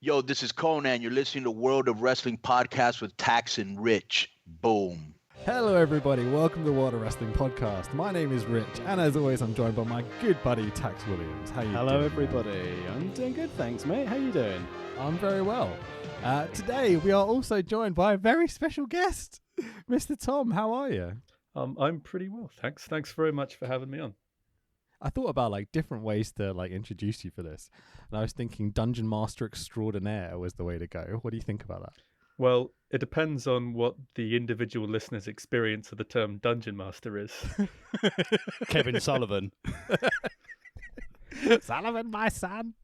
Yo, this is Conan. You're listening to World of Wrestling podcast with Tax and Rich. Boom. Hello, everybody. Welcome to the World of Wrestling podcast. My name is Rich, and as always, I'm joined by my good buddy Tax Williams. How you doing? Hello, everybody. I'm doing good, thanks, mate. How you doing? I'm very well. Today, we are also joined by a very special guest, Mr. Tom. How are you? I'm pretty well, thanks. Thanks very much for having me on. I thought about different ways to introduce you for this, and I was thinking Dungeon Master Extraordinaire was the way to go. What do you think about that? Well, it depends on what the individual listener's experience of the term Dungeon Master is. Kevin Sullivan. Sullivan, my son.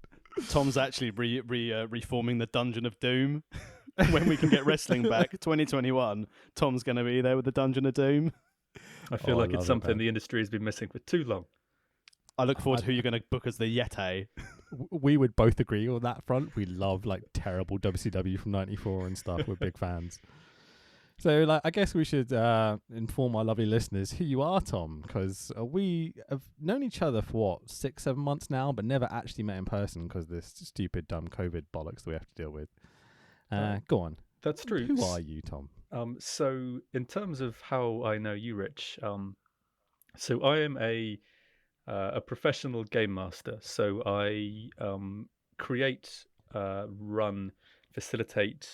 Tom's actually reforming the Dungeon of Doom. When we can get wrestling back, 2021, Tom's going to be there with the Dungeon of Doom. I feel like it's something the industry has been missing for too long. I look forward to who you're going to book as the Yeti. We would both agree on that front. We love terrible WCW from '94 and stuff. We're big fans. So I guess we should inform our lovely listeners who you are, Tom, because we have known each other for 6-7 months now, but never actually met in person because of this stupid, dumb COVID bollocks that we have to deal with. Go on. That's true. Who are you, Tom? So in terms of how I know you, Rich, so I am a professional game master. So I create, run, facilitate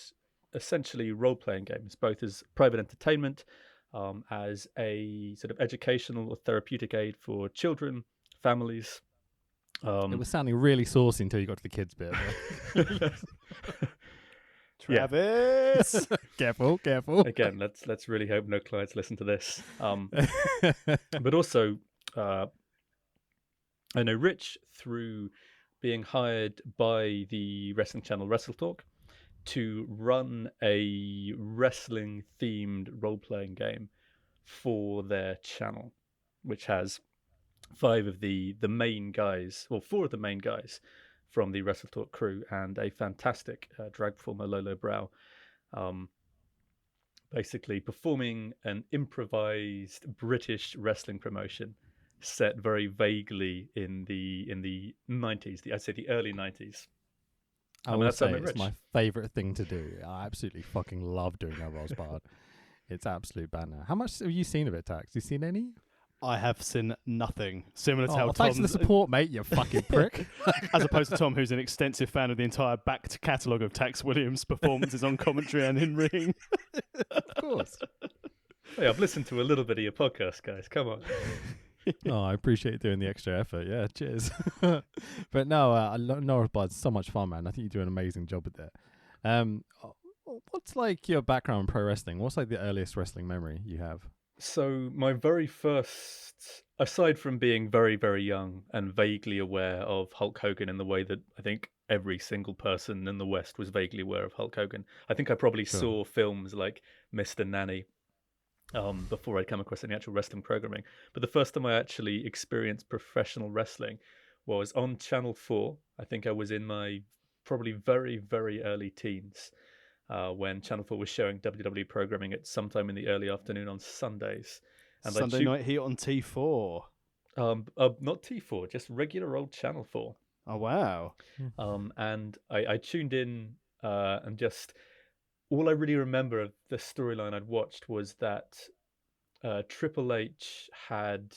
essentially role-playing games, both as private entertainment, as a sort of educational or therapeutic aid for children, families. It was sounding really saucy until you got to the kids bit. Travis! Careful. Again, let's really hope no clients listen to this. But also, I know Rich through being hired by the wrestling channel Wrestle Talk to run a wrestling-themed role-playing game for their channel, which has four of the main guys from the Wrestle Talk crew and a fantastic drag performer, Lolo Brow, basically performing an improvised British wrestling promotion set very vaguely in the 90s, I'd say the early 90s. I will say it's my favourite thing to do. I absolutely fucking love doing that Rosbard. It's absolute banner. How much have you seen of it, Tax? Have you seen any? I have seen nothing. Similar to how thanks for the support, mate, you fucking prick. As opposed to Tom, who's an extensive fan of the entire back catalogue of Tax Williams' performances on commentary and in ring. Of course. Hey, I've listened to a little bit of your podcast, guys. Come on. I appreciate doing the extra effort. Yeah, cheers. But no, Norris Bud's so much fun, man. I think you do an amazing job with that. What's your background in pro wrestling? What's the earliest wrestling memory you have? So my very first, aside from being very, very young and vaguely aware of Hulk Hogan in the way that I think every single person in the West was vaguely aware of Hulk Hogan, I think I probably saw films like Mr. Nanny before I'd come across any actual wrestling programming. But the first time I actually experienced professional wrestling was on Channel 4. I think I was in my probably very, very early teens when Channel 4 was showing WWE programming at sometime in the early afternoon on Sundays. And Sunday Night Heat on T4. Not T4, just regular old Channel 4. Oh, wow. And I tuned in and just... all I really remember of the storyline I'd watched was that Triple H had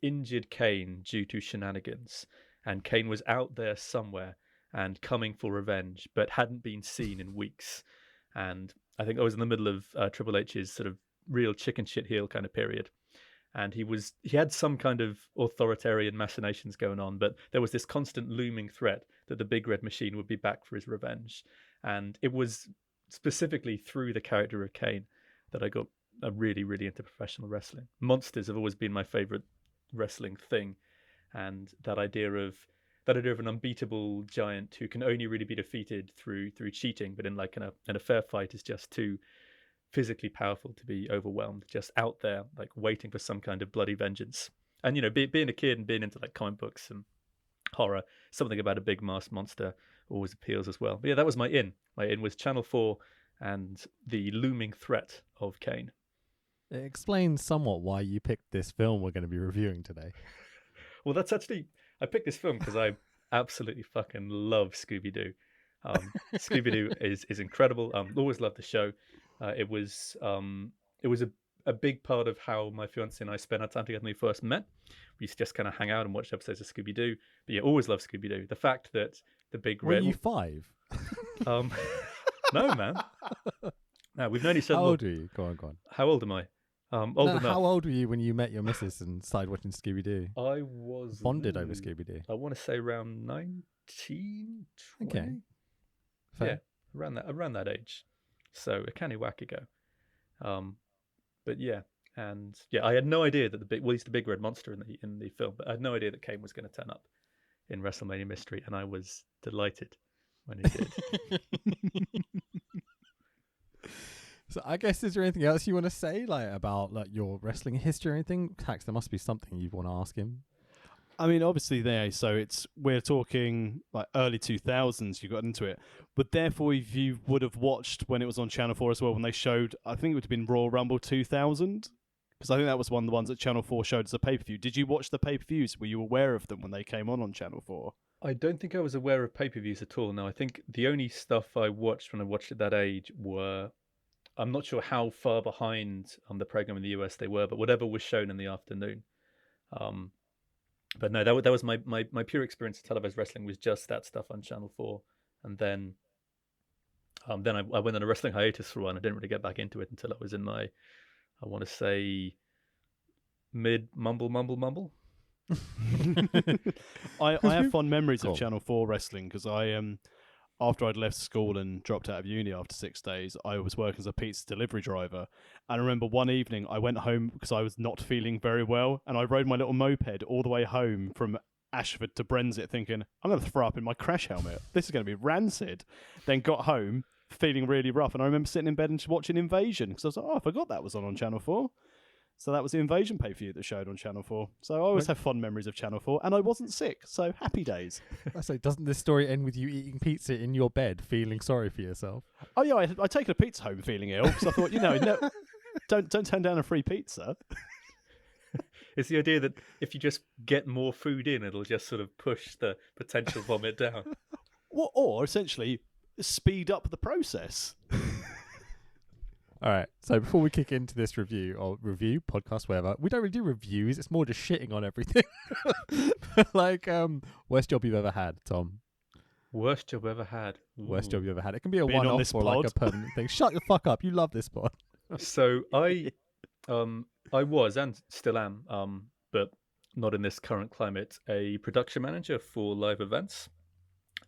injured Kane due to shenanigans, and Kane was out there somewhere and coming for revenge, but hadn't been seen in weeks. And I think I was in the middle of Triple H's sort of real chicken shit heel kind of period. And he had some kind of authoritarian machinations going on, but there was this constant looming threat that the Big Red Machine would be back for his revenge. And it was specifically through the character of Kane that I got really, really into professional wrestling. Monsters have always been my favorite wrestling thing, and that idea of an unbeatable giant who can only really be defeated through cheating, but in a fair fight is just too physically powerful to be overwhelmed, just out there waiting for some kind of bloody vengeance. And being a kid and being into comic books and horror, something about a big masked monster always appeals as well. But yeah, that was my in. My in was Channel 4 and the looming threat of Kane. It explains somewhat why you picked this film we're going to be reviewing today. Well, that's actually... I picked this film because I absolutely fucking love Scooby-Doo. Scooby Doo is incredible. Always loved the show. It was a big part of how my fiance and I spent our time together when we first met. We used to just kind of hang out and watch episodes of Scooby Doo. But yeah, always loved Scooby Doo. The fact that the big Were red. you 5? No, man. No, we've known each other. How old are you? Go on. How old am I? Old No, enough. how old were you when you met your missus and started watching Scooby Doo? I was Bonded over Scooby Doo. I want to say around 19, 20. Okay. Fair. Yeah, around that age. So a canny whack ago. But yeah, and yeah, I had no idea that he's the big red monster in the film, but I had no idea that Kane was going to turn up in WrestleMania Mystery, and I was delighted when he did. So I guess, is there anything else you want to say, like about like your wrestling history or anything? Tax, there must be something you want to ask him. I mean, obviously we're talking like early 2000s you got into it, but therefore if you would have watched when it was on Channel 4 as well, when they showed, I think it would have been Royal Rumble 2000, because I think that was one of the ones that Channel 4 showed as a pay-per-view. Did you watch the pay-per-views? Were you aware of them when they came on Channel 4? I don't think I was aware of pay-per-views at all. No, I think the only stuff I watched when I watched at that age were, I'm not sure how far behind the program in the US they were, but whatever was shown in the afternoon. But no, that was my pure experience of televised wrestling was just that stuff on Channel 4. And then I went on a wrestling hiatus for a while. I didn't really get back into it until I was in my, I want to say, mumble. I have fond memories of Channel 4 wrestling because after I'd left school and dropped out of uni after 6 days, I was working as a pizza delivery driver. And I remember one evening I went home because I was not feeling very well, and I rode my little moped all the way home from Ashford to Brenzett thinking, I'm going to throw up in my crash helmet. This is going to be rancid. Then got home feeling really rough, and I remember sitting in bed and watching Invasion because I was like, I forgot that was on Channel 4. So that was the Invasion pay-per-view that showed on Channel 4. So I always have fond memories of Channel 4, and I wasn't sick, so happy days. I say, doesn't this story end with you eating pizza in your bed, feeling sorry for yourself? Oh yeah, I'd taken a pizza home feeling ill because I thought, no, don't turn down a free pizza. It's the idea that if you just get more food in, it'll just sort of push the potential vomit down. Or essentially speed up the process. All right, so before we kick into this review, podcast, whatever, we don't really do reviews. It's more just shitting on everything. Like, worst job you've ever had, Tom? Worst job ever had? Ooh. Worst job you ever had. It can be a Being on one-off this or like pod. a permanent thing. Shut the fuck up. You love this pod. So I was and still am, but not in this current climate, a production manager for live events.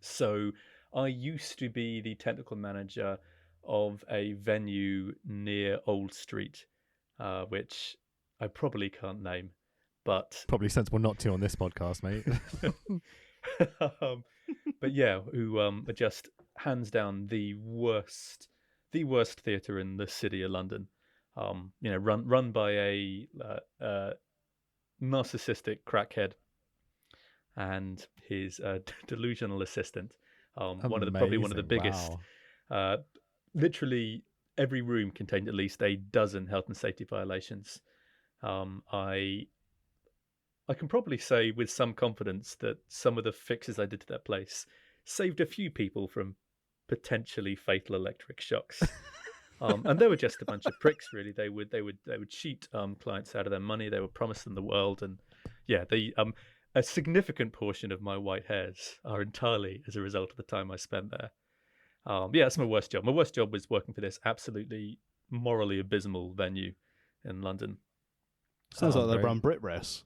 So I used to be the technical manager of a venue near Old Street, which I probably can't name, but Probably sensible not to on this podcast, mate. but yeah, who are just hands down the worst theatre in the city of London. Run by a narcissistic crackhead and his delusional assistant. Probably one of the biggest. Wow. Literally every room contained at least a dozen health and safety violations. I can probably say with some confidence that some of the fixes I did to that place saved a few people from potentially fatal electric shocks. And they were just a bunch of pricks, really. They would cheat clients out of their money. They would promise them the world, and yeah, a significant portion of my white hairs are entirely as a result of the time I spent there. Yeah, that's my worst job. My worst job was working for this absolutely morally abysmal venue in London. Sounds like they run BritRes.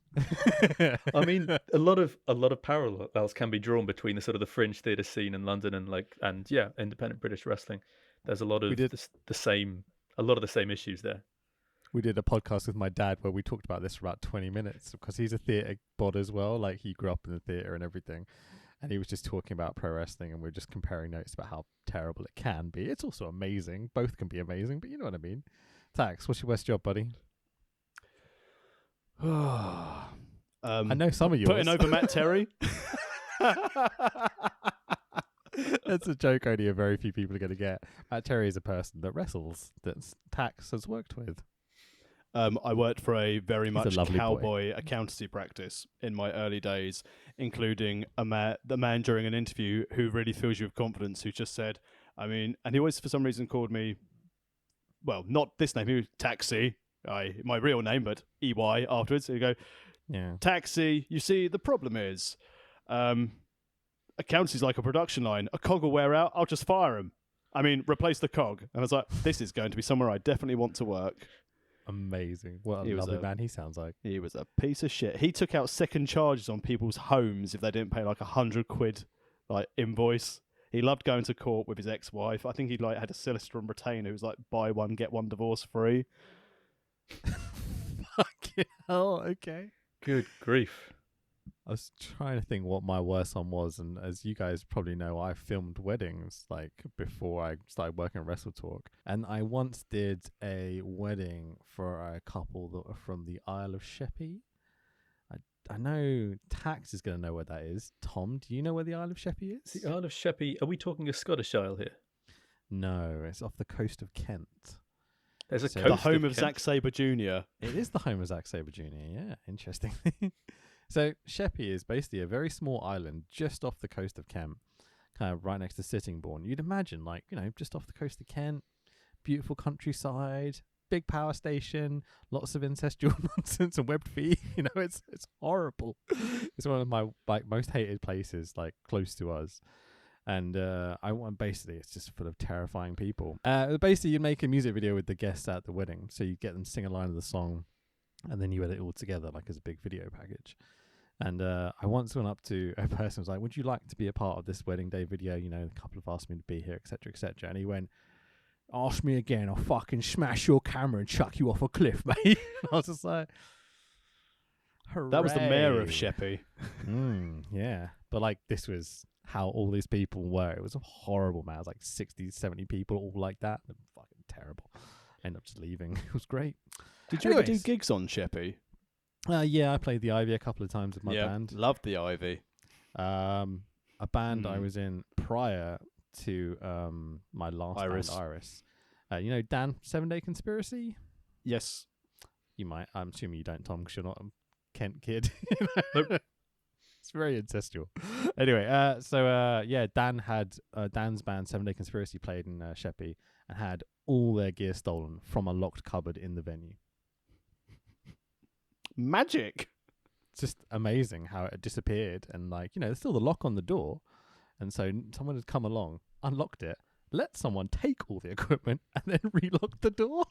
I mean, a lot of parallels can be drawn between the sort of the fringe theatre scene in London and independent British wrestling. There's a lot of the same issues there. We did a podcast with my dad where we talked about this for about 20 minutes because he's a theatre bod as well. Like, he grew up in the theatre and everything. And he was just talking about pro wrestling, and we are just comparing notes about how terrible it can be. It's also amazing. Both can be amazing, but you know what I mean. Tax, what's your worst job, buddy? I know some of yours. Putting over Matt Terry. That's a joke only a very few people are going to get. Matt Terry is a person that wrestles, that Tax has worked with. I worked for a very much lovely cowboy accountancy practice in my early days, including the man during an interview who really fills you with confidence, who just said, and he always for some reason called me, well, not this name, he was Taxi, my real name, but EY afterwards. So you go, Yeah. Taxi, you see, the problem is, accountancy's like a production line. A cog will wear out, I'll just fire him. Replace the cog. And I was like, this is going to be somewhere I definitely want to work. Amazing. What a lovely man he sounds like. He was a piece of shit. He took out second charges on people's homes if they didn't pay like £100 invoice. He loved going to court with his ex-wife. I think he had a solicitor and retainer who was like, buy one, get one divorce free. Fucking hell, okay. Good grief. I was trying to think what my worst one was, and as you guys probably know, I filmed weddings before I started working at Wrestle Talk, and I once did a wedding for a couple that were from the Isle of Sheppey. I know Tax is going to know where that is. Tom, do you know where the Isle of Sheppey is? The Isle of Sheppey. Are we talking a Scottish Isle here? No, it's off the coast of Kent. There's a So coast The home of Kent. Zack Sabre Jr. It is the home of Zack Sabre Jr., yeah, interestingly. So Sheppey is basically a very small island just off the coast of Kent, kind of right next to Sittingbourne. You'd imagine, just off the coast of Kent, beautiful countryside, big power station, lots of incestual nonsense and webbed feet. It's horrible. It's one of my most hated places, close to us. And basically, it's just full of terrifying people. Basically, you make a music video with the guests at the wedding, so you get them sing a line of the song, and then you edit it all together as a big video package. And I once went up to a person who was like, would you like to be a part of this wedding day video? A couple have asked me to be here, etc., etc. And he went, ask me again, I'll fucking smash your camera and chuck you off a cliff, mate. And I was just like, hooray. That was the mayor of Sheppey. Yeah. But this was how all these people were. It was a horrible, man. It was 60, 70 people all like that. Fucking terrible. I ended up just leaving. It was great. Did you ever do gigs on Sheppey? Yeah, I played the Ivy a couple of times with my band. Loved the Ivy. A band I was in prior to my last Iris. band, Iris. Dan, 7 Day Conspiracy? Yes. You might. I'm assuming you don't, Tom, because you're not a Kent kid. Nope. It's very incestual. Anyway, Dan had Dan's band 7 Day Conspiracy played in Sheppey and had all their gear stolen from a locked cupboard in the venue. Magic. It's just amazing how it disappeared, and there's still the lock on the door, and so someone had come along, unlocked it, let someone take all the equipment, and then relock the door.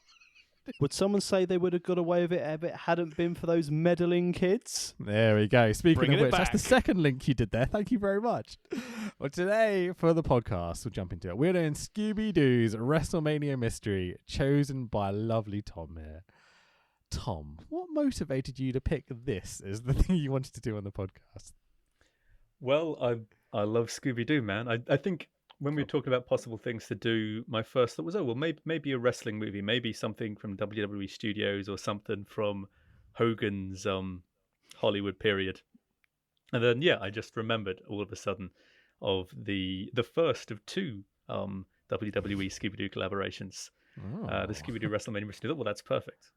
Would someone say they would have got away with it if it hadn't been for those meddling kids? There we go. Speaking Bringing of it which, that's the back. second link you did there. Thank you very much. Well, today for the podcast, we'll jump into it. We're doing Scooby-Doo's WrestleMania Mystery, chosen by lovely Tom here. Tom, what motivated you to pick this as the thing you wanted to do on the podcast? Well, I love Scooby-Doo, man. I think when we were talking about possible things to do, my first thought was, maybe a wrestling movie, maybe something from WWE Studios or something from Hogan's Hollywood period. And then, I just remembered all of a sudden of the first of two WWE Scooby-Doo collaborations. The Scooby-Doo WrestleMania Mystery. Well, that's perfect.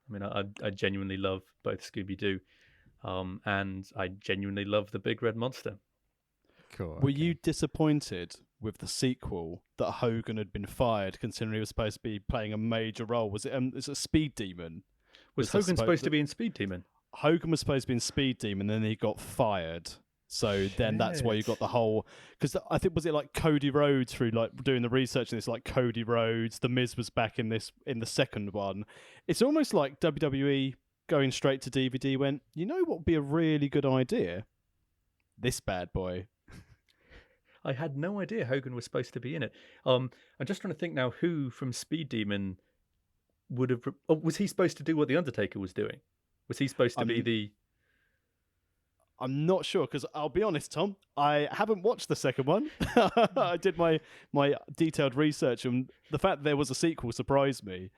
I genuinely love both Scooby-Doo, and I genuinely love the Big Red Monster. Cool. Were you disappointed with the sequel that Hogan had been fired, considering he was supposed to be playing a major role? Was it a Speed Demon? Was Hogan supposed to be in Speed Demon? Hogan was supposed to be in Speed Demon, and then he got fired. So then that's why you got the whole, because I think, was it Cody Rhodes through doing the research in this, Cody Rhodes, The Miz was back in the second one. It's almost like WWE going straight to DVD went, you know what would be a really good idea? This bad boy. I had no idea Hogan was supposed to be in it. I'm just trying to think now who from Speed Demon would have, was he supposed to do what The Undertaker was doing? Was he supposed to be the... I'm not sure, because I'll be honest, Tom, I haven't watched the second one. I did my detailed research, and the fact there was a sequel surprised me.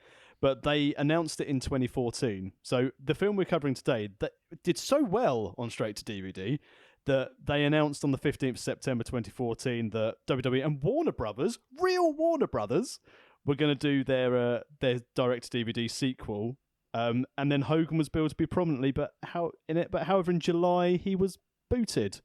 But they announced it in 2014. So the film we're covering today that did so well on straight to DVD that they announced on the 15th of September 2014 that WWE and Warner Brothers, real Warner Brothers, were going to do their direct to DVD sequel And then Hogan was billed to be prominently, however, in July he was booted.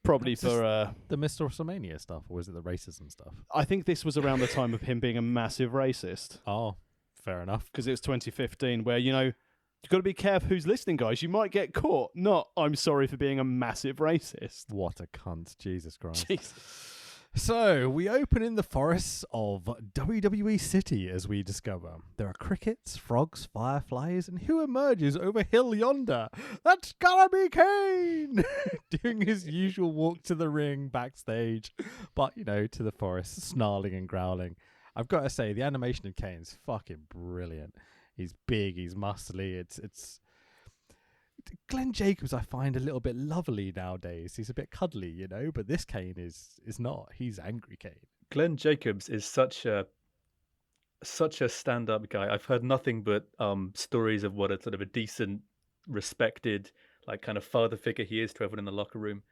Probably for the Mr. WrestleMania stuff, or was it the racism stuff? I think this was around the time of him being a massive racist. Oh, fair enough. Because it was 2015, where, you know, you've got to be careful who's listening, guys. You might get caught. Not, I'm sorry for being a massive racist. What a cunt. Jesus Christ. Jesus. So, we open in the forests of WWE City as we discover there are crickets, frogs, fireflies, and who emerges over hill yonder? That's gotta be Kane! Doing his usual walk to the ring backstage, but, you know, to the forest, snarling and growling. I've got to say, the animation of Kane's fucking brilliant. He's big, he's muscly, it's Glenn Jacobs I find a little bit lovely nowadays. He's a bit cuddly, you know, but this Kane is not. He's angry Kane. Glenn Jacobs is such a stand-up guy. I've heard nothing but stories of what a sort of a decent, respected, like kind of father figure he is to everyone in the locker room.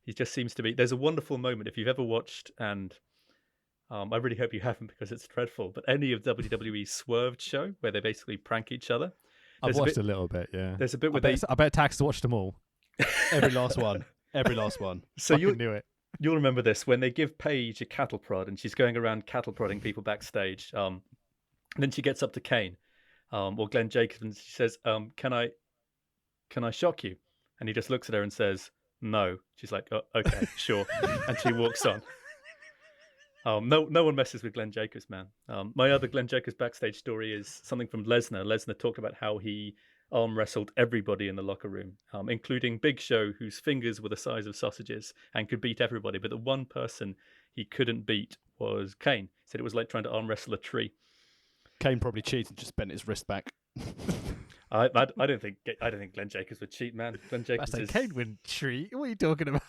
He just seems to be. There's a wonderful moment if you've ever watched, and I really hope you haven't because it's dreadful, but any of WWE's Swerved show where they basically prank each other. I've watched a little bit, yeah. There's a bit where I bet Tax watched them all. Every last one. Every last one. So you knew it. You'll remember this when they give Paige a cattle prod and she's going around cattle prodding people backstage. And then she gets up to Kane, or Glenn Jacobs, and she says, "Can I shock you?" And he just looks at her and says, "No." She's like, "Oh, okay, sure," and she walks on. No one messes with Glenn Jacobs, man. My other Glenn Jacobs backstage story is something from Lesnar. Lesnar talked about how he arm wrestled everybody in the locker room, including Big Show, whose fingers were the size of sausages and could beat everybody. But the one person he couldn't beat was Kane. He said it was like trying to arm wrestle a tree. Kane probably cheated and just bent his wrist back. I don't think Glenn Jacobs would cheat, man. Glenn Jacobs is... Kane wouldn't treat. What are you talking about?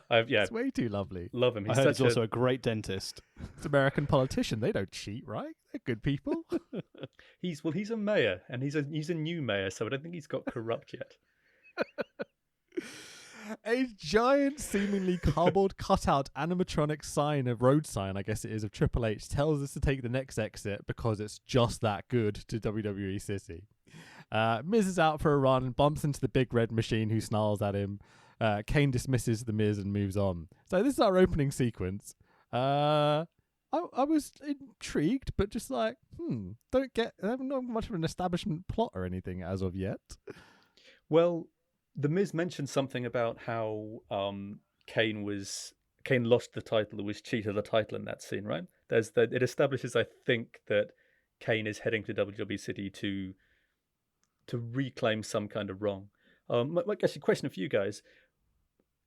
It's way too lovely. Love him. I heard he's also a great dentist. It's an American politician. They don't cheat, right? They're good people. He's a mayor, and he's a new mayor, so I don't think he's got corrupt yet. A giant, seemingly cardboard cutout animatronic sign, a road sign, I guess it is, of Triple H tells us to take the next exit because it's just that good to WWE City. Miz is out for a run, bumps into the big red machine who snarls at him. Kane dismisses the Miz and moves on. So this is our opening sequence. I was intrigued, but just like, I haven't not much of an establishment plot or anything as of yet. Well, the Miz mentioned something about how Kane lost the title or was cheated the title in that scene, right? It establishes, I think, that Kane is heading to WWE City to reclaim some kind of wrong. Actually, question for you guys,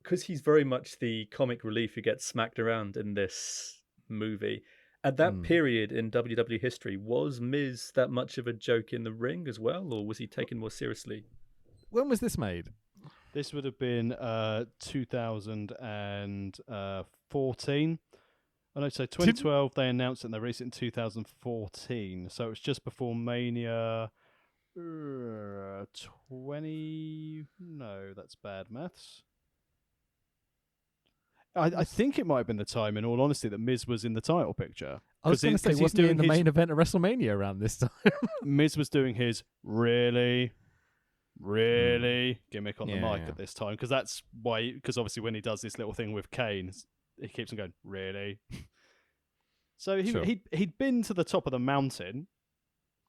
because he's very much the comic relief who gets smacked around in this movie. At that period in WWE history, was Miz that much of a joke in the ring as well, or was he taken more seriously? When was this made? This would have been 2014. Oh no, so 2012 they announced it and they released it in 2014. So it was just before Mania 20... No, that's bad maths. I think it might have been the time, in all honesty, that Miz was in the title picture. I was going to say, wasn't he in the main event of WrestleMania around this time? Miz was doing his really gimmick on the mic at this time, because that's why. Because obviously, when he does this little thing with Kane, he keeps on going really. So he'd been to the top of the mountain,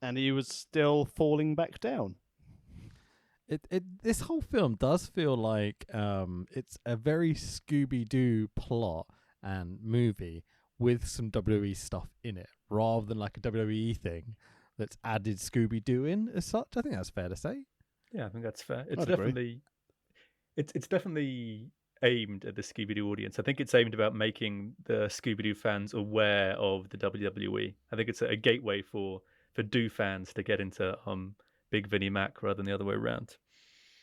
and he was still falling back down. This whole film does feel like it's a very Scooby-Doo plot and movie with some WWE stuff in it, rather than like a WWE thing that's added Scooby-Doo in as such. I think that's fair to say. Yeah, I think that's fair. It's definitely aimed at the Scooby-Doo audience. I think it's aimed about making the Scooby-Doo fans aware of the WWE. I think it's a gateway for Doo fans to get into Big Vinnie Mac rather than the other way around.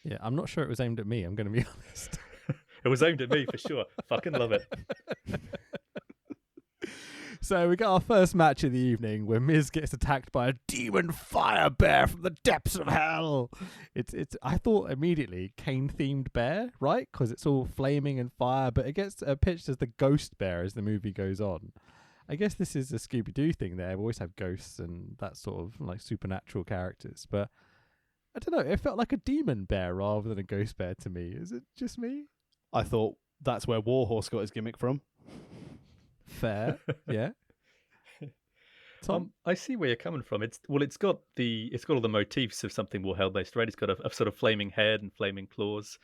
Yeah, I'm not sure it was aimed at me, I'm going to be honest. It was aimed at me for sure. Fucking love it. So we got our first match of the evening where Miz gets attacked by a demon fire bear from the depths of hell. It's. I thought immediately Kane-themed bear, right? Because it's all flaming and fire, but it gets pitched as the ghost bear as the movie goes on. I guess this is a Scooby-Doo thing there. We always have ghosts and that sort of like supernatural characters. But I don't know. It felt like a demon bear rather than a ghost bear to me. Is it just me? I thought that's where Warhorse got his gimmick from. Fair. Yeah. Tom? I see where you're coming from. It's got all the motifs of something more hell-based, right? It's got a sort of flaming head and flaming claws.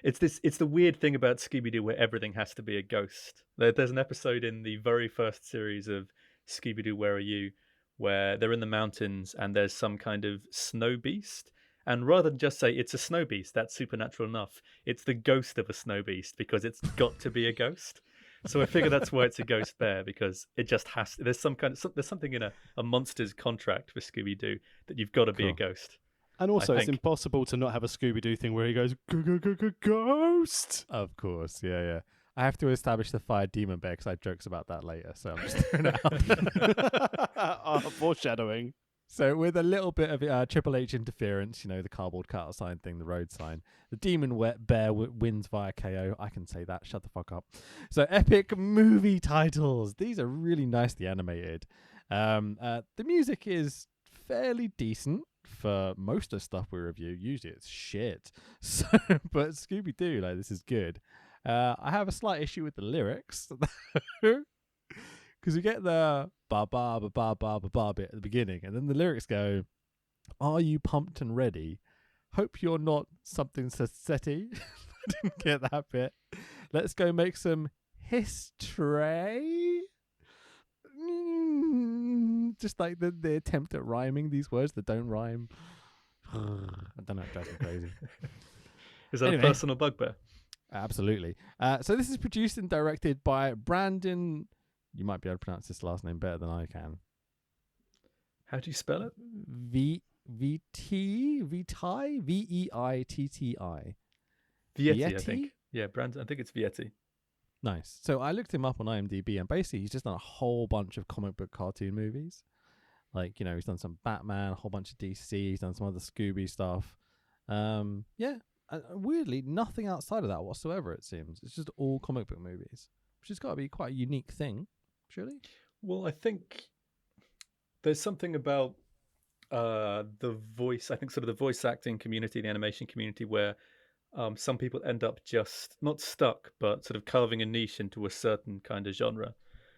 It's the weird thing about Scooby-Doo where everything has to be a ghost. There's an episode in the very first series of Scooby-Doo, Where Are You?, where they're in the mountains and there's some kind of snow beast. And rather than just say it's a snow beast, that's supernatural enough, it's the ghost of a snow beast because it's got to be a ghost. So I figure that's why it's a ghost bear, because it just has. There's something in a monster's contract for Scooby-Doo that you've got to be a ghost. And also, it's impossible to not have a Scooby-Doo thing where he goes, ghost! Of course, yeah. I have to establish the fire demon bear because I have jokes about that later, so I'm just throwing it out. Foreshadowing. So with a little bit of Triple H interference, the cardboard cutout sign thing, the road sign, the demon bear wins via KO. I can say that. Shut the fuck up. So epic movie titles. These are really nicely animated. The music is fairly decent for most of the stuff we review. Usually it's shit. So, but Scooby-Doo, this is good. I have a slight issue with the lyrics. Because we get the ba ba ba ba ba ba ba bit at the beginning, and then the lyrics go, "Are you pumped and ready? Hope you're not something Sassetti." I didn't get that bit. Let's go make some history. Just like the attempt at rhyming these words that don't rhyme. I don't know. It drives me crazy. Is that a personal bugbear? Absolutely. So this is produced and directed by Brandon. You might be able to pronounce this last name better than I can. How do you spell it? Veitti. Vietti, I think. Yeah, Brandon. I think it's Vietti. Nice. So I looked him up on IMDb, and basically he's just done a whole bunch of comic book cartoon movies. He's done some Batman, a whole bunch of DC. He's done some other Scooby stuff. Weirdly, nothing outside of that whatsoever, it seems. It's just all comic book movies, which has got to be quite a unique thing, surely? Well, I think there's something about the voice, I think sort of the voice acting community, the animation community, where some people end up just not stuck, but sort of carving a niche into a certain kind of genre.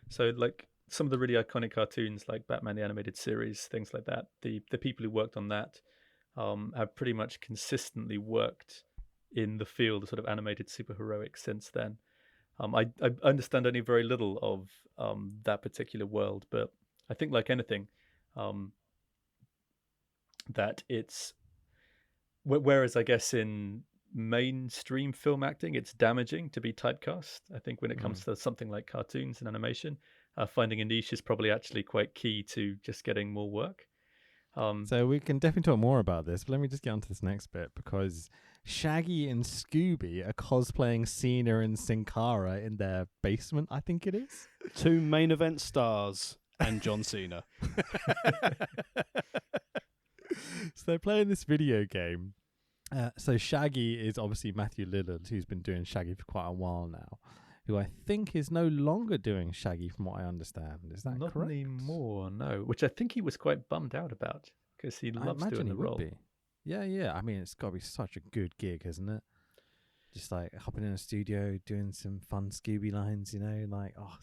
So like some of the really iconic cartoons like Batman the Animated Series, things like that, the people who worked on that have pretty much consistently worked in the field of sort of animated superheroics since then. I understand only very little of that particular world, but I think like anything, that it's... Whereas I guess in mainstream film acting, it's damaging to be typecast. I think when it comes to something like cartoons and animation, finding a niche is probably actually quite key to just getting more work. So we can definitely talk more about this, but let me just get onto this next bit, because Shaggy and Scooby are cosplaying Cena and Sin Cara in their basement, I think it is. 2 main event stars and John Cena. So they're playing this video game. So Shaggy is obviously Matthew Lillard, who's been doing Shaggy for quite a while now, who I think is no longer doing Shaggy from what I understand. Is that Not correct? anymore, no. Which I think he was quite bummed out about, because he loves doing the role. Be. Yeah. I mean, it's got to be such a good gig, hasn't it? Just like hopping in a studio, doing some fun Scooby lines,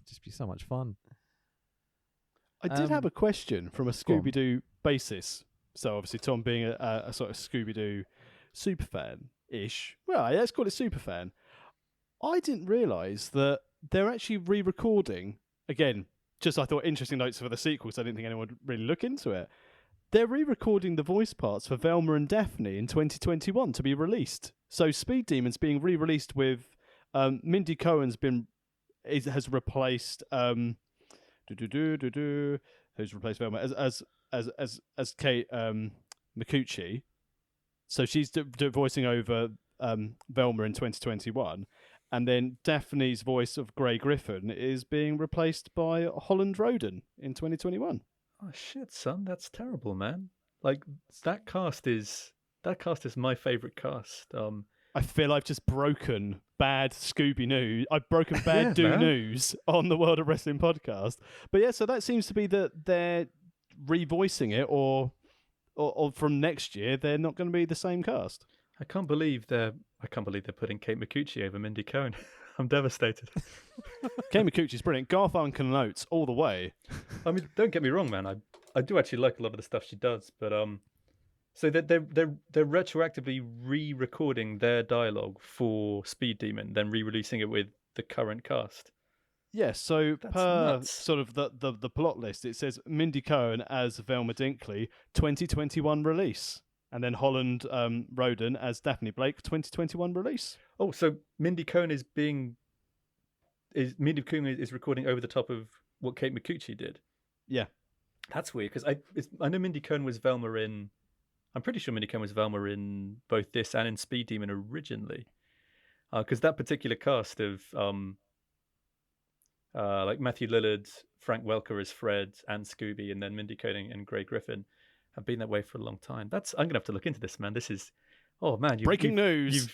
just be so much fun. I did have a question from a Scooby-Doo basis. So obviously Tom being a sort of Scooby-Doo superfan-ish. Well, let's call it superfan. I didn't realise that they're actually re-recording, again, just I thought interesting notes for the sequel, so I didn't think anyone would really look into it. They're re-recording the voice parts for Velma and Daphne in 2021 to be released. So Speed Demon's being re-released with Mindy Cohen's has replaced who's replaced Velma as Kate Micucci. So she's voicing over Velma in 2021. And then Daphne's voice of Grey Griffin is being replaced by Holland Roden in 2021. Oh shit, son, that's terrible, man. Like that cast is my favorite cast. I feel I've just broken bad Scooby news. I've broken bad news on the World of Wrestling podcast. But yeah, so that seems to be that they're revoicing it, or from next year they're not going to be the same cast. I can't believe they're putting Kate Micucci over Mindy Cohn. I'm devastated. Kate Micucci's brilliant. Garfunkel notes all the way. I mean, don't get me wrong, man. I do actually like a lot of the stuff she does, but so they're retroactively re-recording their dialogue for Speed Demon, then re-releasing it with the current cast. Yes, so That's per nuts. sort of the plot list, it says Mindy Cohn as Velma Dinkley, 2021 release. And then Holland Roden as Daphne Blake, 2021 release. Oh, so Mindy Cohn is recording over the top of what Kate Micucci did. Yeah, that's weird because I know Mindy Cohn was Velma in. I'm pretty sure Mindy Cohn was Velma in both this and in Speed Demon originally, because that particular cast of like Matthew Lillard, Frank Welker as Fred and Scooby, and then Mindy Cohn and Grey Griffin have been that way for a long time. I'm gonna have to look into this, man. This is, oh man, breaking news.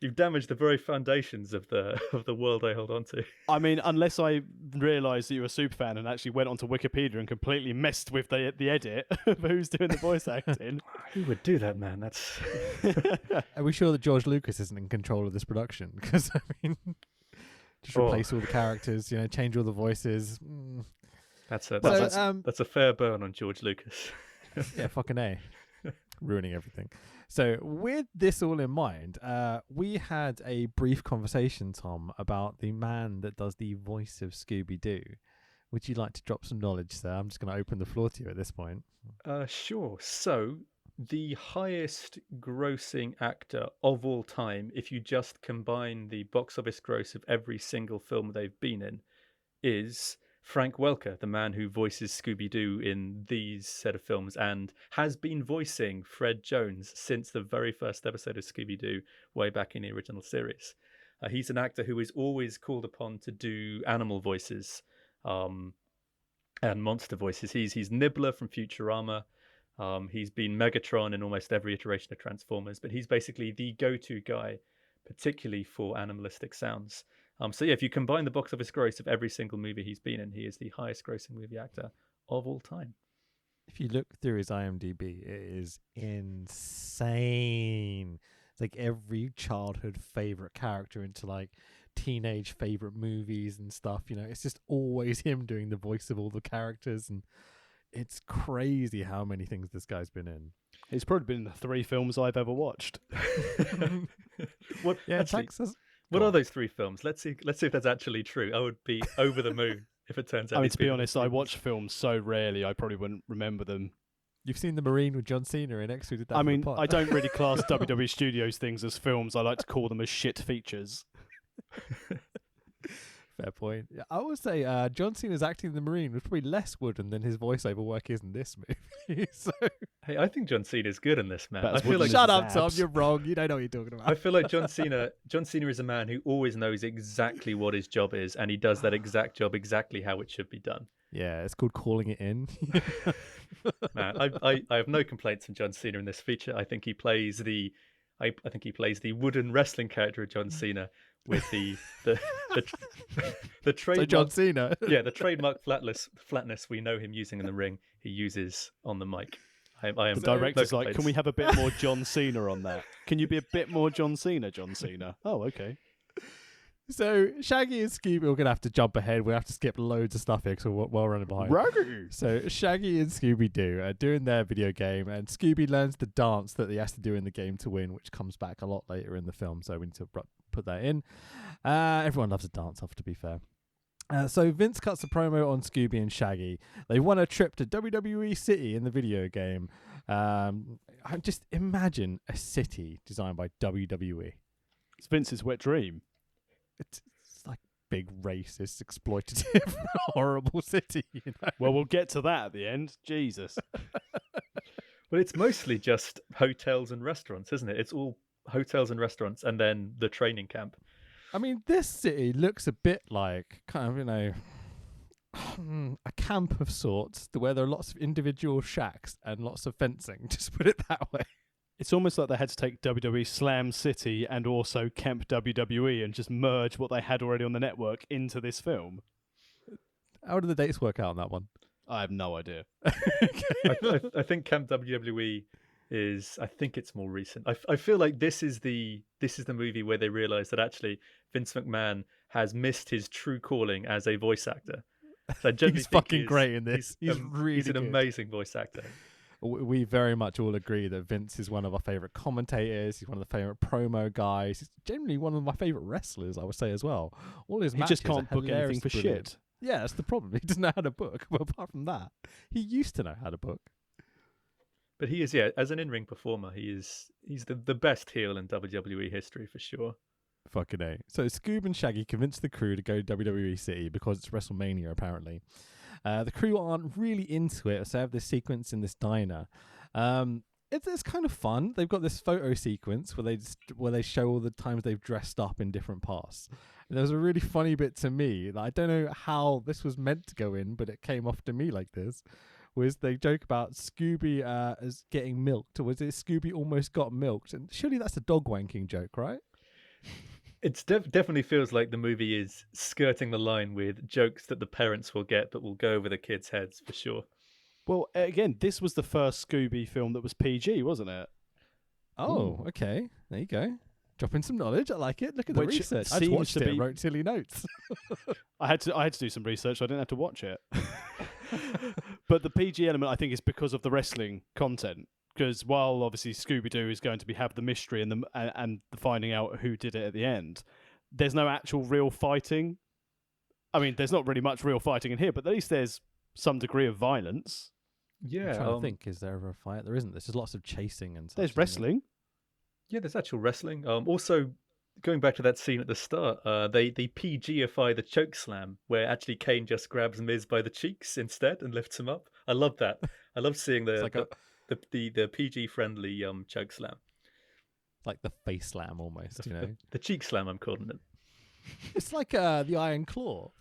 You've damaged the very foundations of the world I hold on to. I mean, unless I realised that you're a super fan and actually went onto Wikipedia and completely messed with the edit of who's doing the voice acting. Who would do that, man? That's. Are we sure that George Lucas isn't in control of this production? Because I mean, just replace all the characters, change all the voices. That's a fair burn on George Lucas. Yeah, fucking A. Ruining everything. So with this all in mind, we had a brief conversation, Tom, about the man that does the voice of Scooby-Doo. Would you like to drop some knowledge, sir? I'm just going to open the floor to you at this point. Sure. So the highest grossing actor of all time, if you just combine the box office gross of every single film they've been in, is Frank Welker, the man who voices Scooby-Doo in these set of films and has been voicing Fred Jones since the very first episode of Scooby-Doo way back in the original series. He's an actor who is always called upon to do animal voices and monster voices. He's Nibbler from Futurama. He's been Megatron in almost every iteration of Transformers, but he's basically the go-to guy, particularly for animalistic sounds. So yeah, if you combine the box office gross of every single movie he's been in, he is the highest grossing movie actor of all time. If you look through his IMDb, it is insane. It's like every childhood favorite character into like teenage favorite movies and stuff. It's just always him doing the voice of all the characters, and it's crazy how many things this guy's been in. He's probably been in the 3 films I've ever watched. What? Yeah, actually, what are those 3 films? Let's see if that's actually true. I would be over the moon if it turns out. I mean, to be honest, I watch films so rarely, I probably wouldn't remember them. You've seen The Marine with John Cena in Extruded That. I mean, I don't really class WWE Studios things as films. I like to call them as shit features. Fair point. I would say John Cena's acting in The Marine was probably less wooden than his voiceover work is in this movie. So, hey, I think John Cena's good in this, man. I feel wooden like shut up, Tom. You're wrong. You don't know what you're talking about. I feel like John Cena is a man who always knows exactly what his job is, and he does that exact job exactly how it should be done. Yeah, it's called calling it in. Man, I have no complaints on John Cena in this feature. I think he plays the wooden wrestling character of John Cena with the trademark. So John Cena. Yeah, the trademark flatness we know him using in the ring, he uses on the mic. I am the director's no like, can we have a bit more John Cena on that? Can you be a bit more John Cena? Oh, okay. So Shaggy and Scooby, we're going to have to jump ahead. We have to skip loads of stuff here because we're well running behind. Raggy. So Shaggy and Scooby-Doo are doing their video game, and Scooby learns the dance that he has to do in the game to win, which comes back a lot later in the film, so we need to put that in. Everyone loves a dance-off, to be fair. So Vince cuts a promo on Scooby and Shaggy. They won a trip to WWE City in the video game. Just imagine a city designed by WWE. It's Vince's wet dream. It's like big racist, exploitative, horrible city. Well, we'll get to that at the end. Jesus. Well, it's mostly just hotels and restaurants, isn't it? It's all hotels and restaurants, and then the training camp. I mean, this city looks a bit like kind of, a camp of sorts, where there are lots of individual shacks and lots of fencing. Just put it that way. It's almost like they had to take WWE Slam City and also Kemp WWE and just merge what they had already on the network into this film. How did the dates work out on that one? I have no idea. I think Camp WWE is. I think it's more recent. I feel like this is the movie where they realize that actually Vince McMahon has missed his true calling as a voice actor. So I genuinely He's think fucking great in this. He's really he's an good. amazing voice actor. We very much all agree that Vince is one of our favorite commentators. He's one of the favorite promo guys. He's generally one of my favorite wrestlers, I would say as well. All his He matches just can't are book anything for brilliant. shit. Yeah, that's the problem. He doesn't know how to book. But apart from that, he used to know how to book. But he is, as an in-ring performer, he's the best heel in WWE history for sure. Fucking A. So Scoob and Shaggy convince the crew to go to WWE City because it's WrestleMania, apparently. The crew aren't really into it, so they have this sequence in this diner. It's kind of fun. They've got this photo sequence where they show all the times they've dressed up in different parts. And there's a really funny bit to me that I don't know how this was meant to go in, but it came off to me like this. Was they joke about Scooby as getting milked, or was it Scooby almost got milked? And surely that's a dog wanking joke, right? It's definitely feels like the movie is skirting the line with jokes that the parents will get, but will go over the kids' heads for sure. Well, again, this was the first Scooby film that was PG, wasn't it? Oh, okay. There you go. Dropping some knowledge. I like it. Look at the Which research. I just seems watched to it and be- wrote silly notes. I had to do some research. So I didn't have to watch it. But the PG element, I think, is because of the wrestling content. Because while obviously Scooby-Doo is going to have the mystery and the finding out who did it at the end, there's no actual real fighting. I mean, there's not really much real fighting in here, but at least there's some degree of violence. Yeah, I'm trying to think, is there ever a fight? There isn't. There's just lots of chasing and stuff. There's wrestling. Yeah, there's actual wrestling. Also, going back to that scene at the start, they PG-ify the choke slam, where actually Kane just grabs Miz by the cheeks instead and lifts him up. I love that. I love seeing the PG-friendly choke slam. Like the face slam almost, you know. The cheek slam, I'm calling it. It's like the Iron Claw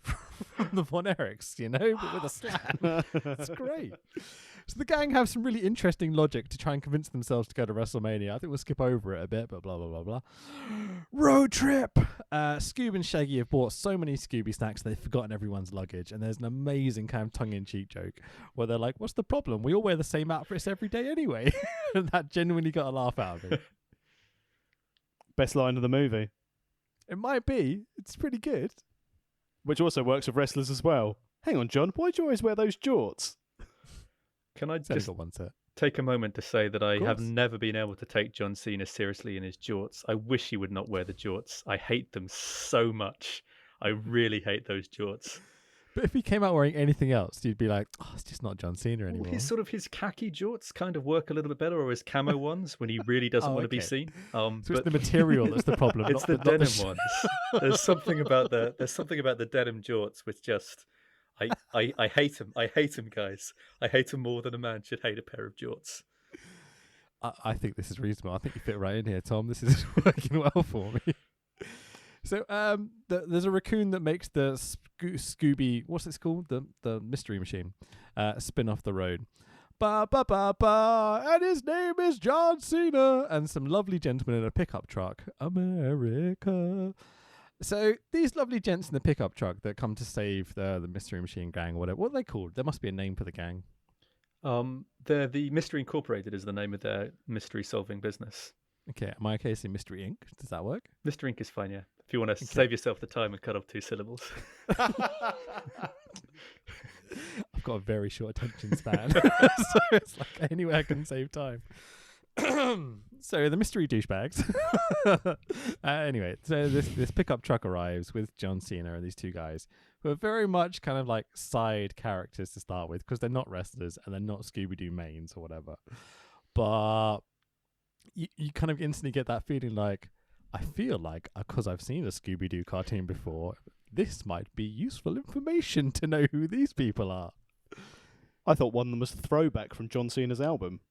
from the Von Erichs, you know, but with a slam. It's great. So the gang have some really interesting logic to try and convince themselves to go to WrestleMania. I think we'll skip over it a bit, but blah, blah, blah, blah. Road trip! Scoob and Shaggy have bought so many Scooby snacks they've forgotten everyone's luggage. And there's an amazing kind of tongue-in-cheek joke where they're like, what's the problem? We all wear the same outfits every day anyway. And that genuinely got a laugh out of it. Best line of the movie. It might be. It's pretty good. Which also works with wrestlers as well. Hang on, John. Why do you always wear those jorts? Can I It's only just got one set. take a moment to say that I have course. never been able to take John Cena seriously in his jorts. I wish he would not wear the jorts. I hate them so much. I really hate those jorts. But if he came out wearing anything else, you'd be like, oh, it's just not John Cena anymore. His khaki jorts kind of work a little bit better, or his camo ones when he really doesn't want to be okay. seen. So it's But the material that's the problem. it's not the not denim sh- ones. There's something about the denim jorts which just I hate them. I hate them, guys. I hate them more than a man should hate a pair of jorts. I think this is reasonable. I think you fit right in here, Tom. This is working well for me. So there's a raccoon that makes the Scooby, what's it called? The mystery machine, spin off the road. Ba ba ba ba, and his name is John Cena, and some lovely gentlemen in a pickup truck. America. So these lovely gents in the pickup truck that come to save the mystery machine gang, whatever. What are they called? There must be a name for the gang. They're the Mystery Incorporated is the name of their mystery solving business. Okay, am I okay saying Mystery Inc? Does that work? Mr. Inc. is fine, yeah. If you want to save yourself the time and cut off 2 syllables. I've got a very short attention span, so it's like anywhere I can save time. So the mystery douchebags. Anyway, so this pickup truck arrives with John Cena and these two guys who are very much kind of like side characters to start with because they're not wrestlers and they're not Scooby-Doo mains or whatever. But you kind of instantly get that feeling like, I feel like, because I've seen a Scooby-Doo cartoon before, this might be useful information to know who these people are. I thought one of them was a throwback from John Cena's album.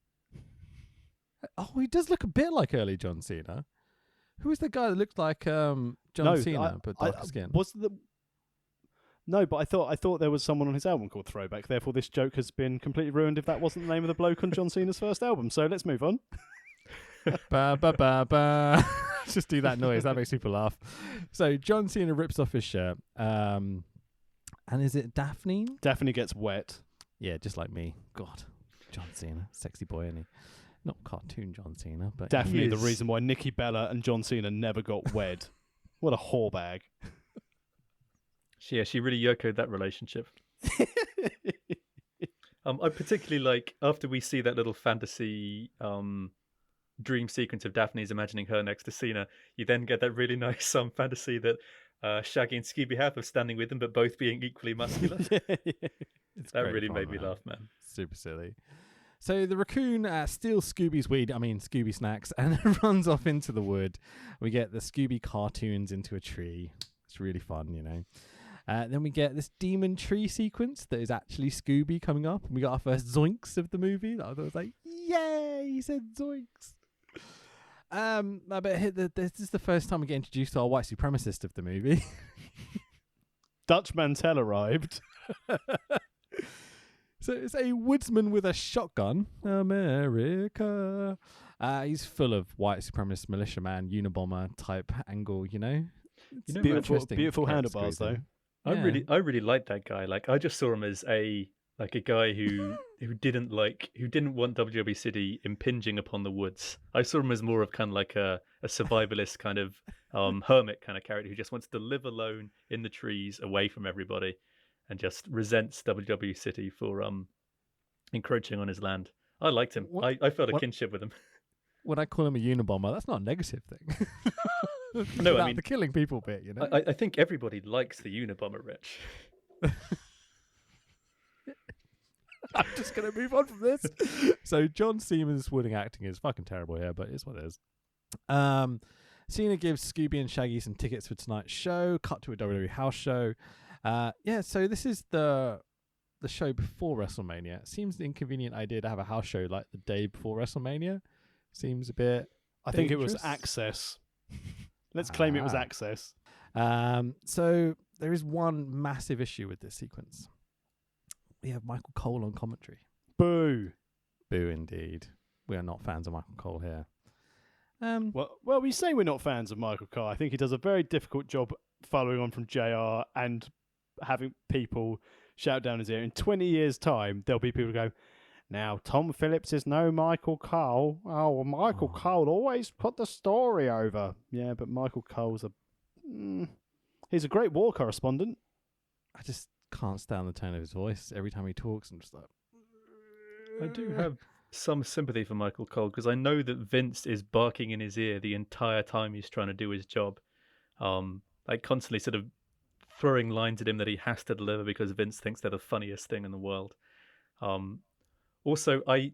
Oh, he does look a bit like early John Cena. Who is the guy that looked like John Cena but darker skin? No, but I thought there was someone on his album called Throwback. Therefore, this joke has been completely ruined if that wasn't the name of the bloke on John Cena's first album. So let's move on. Ba ba ba ba. Just do that noise. That makes people laugh. So John Cena rips off his shirt. And is it Daphne? Daphne gets wet. Yeah, just like me. God, John Cena, sexy boy, isn't he? Not cartoon John Cena, but Daphne, the reason why Nikki Bella and John Cena never got wed. What a whore bag. She really yokoed that relationship. I particularly like after we see that little fantasy dream sequence of Daphne's imagining her next to Cena, you then get that really nice fantasy that Shaggy and Scooby have of standing with them, but both being equally muscular. That really made me laugh, man. Super silly. So the raccoon steals Scooby snacks, and runs off into the wood. We get the Scooby cartoons into a tree. It's really fun, you know. Then we get this demon tree sequence that is actually Scooby coming up. And we got our first zoinks of the movie. I was like, yay, he said zoinks. This is the first time we get introduced to our white supremacist of the movie. Dutch Mantel arrived. So it's a woodsman with a shotgun. America. He's full of white supremacist militiaman, Unabomber type angle, you know? Beautiful handlebars, though. Yeah. I really like that guy. Like, I just saw him as a guy who didn't want WWE City impinging upon the woods. I saw him as more of kind of like a survivalist kind of hermit kind of character who just wants to live alone in the trees, away from everybody, and just resents WWE City for encroaching on his land. I liked him. I felt a kinship with him. When I call him a Unabomber, that's not a negative thing. No, I mean the killing people bit, you know. I think everybody likes the Unabomber, Rich. I'm just going to move on from this. So John Cena's wooden acting is fucking terrible here, but it's what it is. Cena gives Scooby and Shaggy some tickets for tonight's show. Cut to a WWE house show. So this is the show before WrestleMania. It seems an inconvenient idea to have a house show like the day before WrestleMania. Seems a bit I think it was Access. Let's claim it was Access. So there is one massive issue with this sequence. We have Michael Cole on commentary. Boo. Boo indeed. We are not fans of Michael Cole here. Well, we say we're not fans of Michael Cole. I think he does a very difficult job following on from JR and having people shout down his ear. In 20 years' time, there'll be people who go, now, Tom Phillips is no Michael Cole. Oh, well, Michael Cole always put the story over. Yeah, but Michael Cole's he's a great war correspondent. I just can't stand the tone of his voice every time he talks. I'm just like... I do have some sympathy for Michael Cole because I know that Vince is barking in his ear the entire time he's trying to do his job. Like constantly sort of throwing lines at him that he has to deliver because Vince thinks they're the funniest thing in the world. Also, I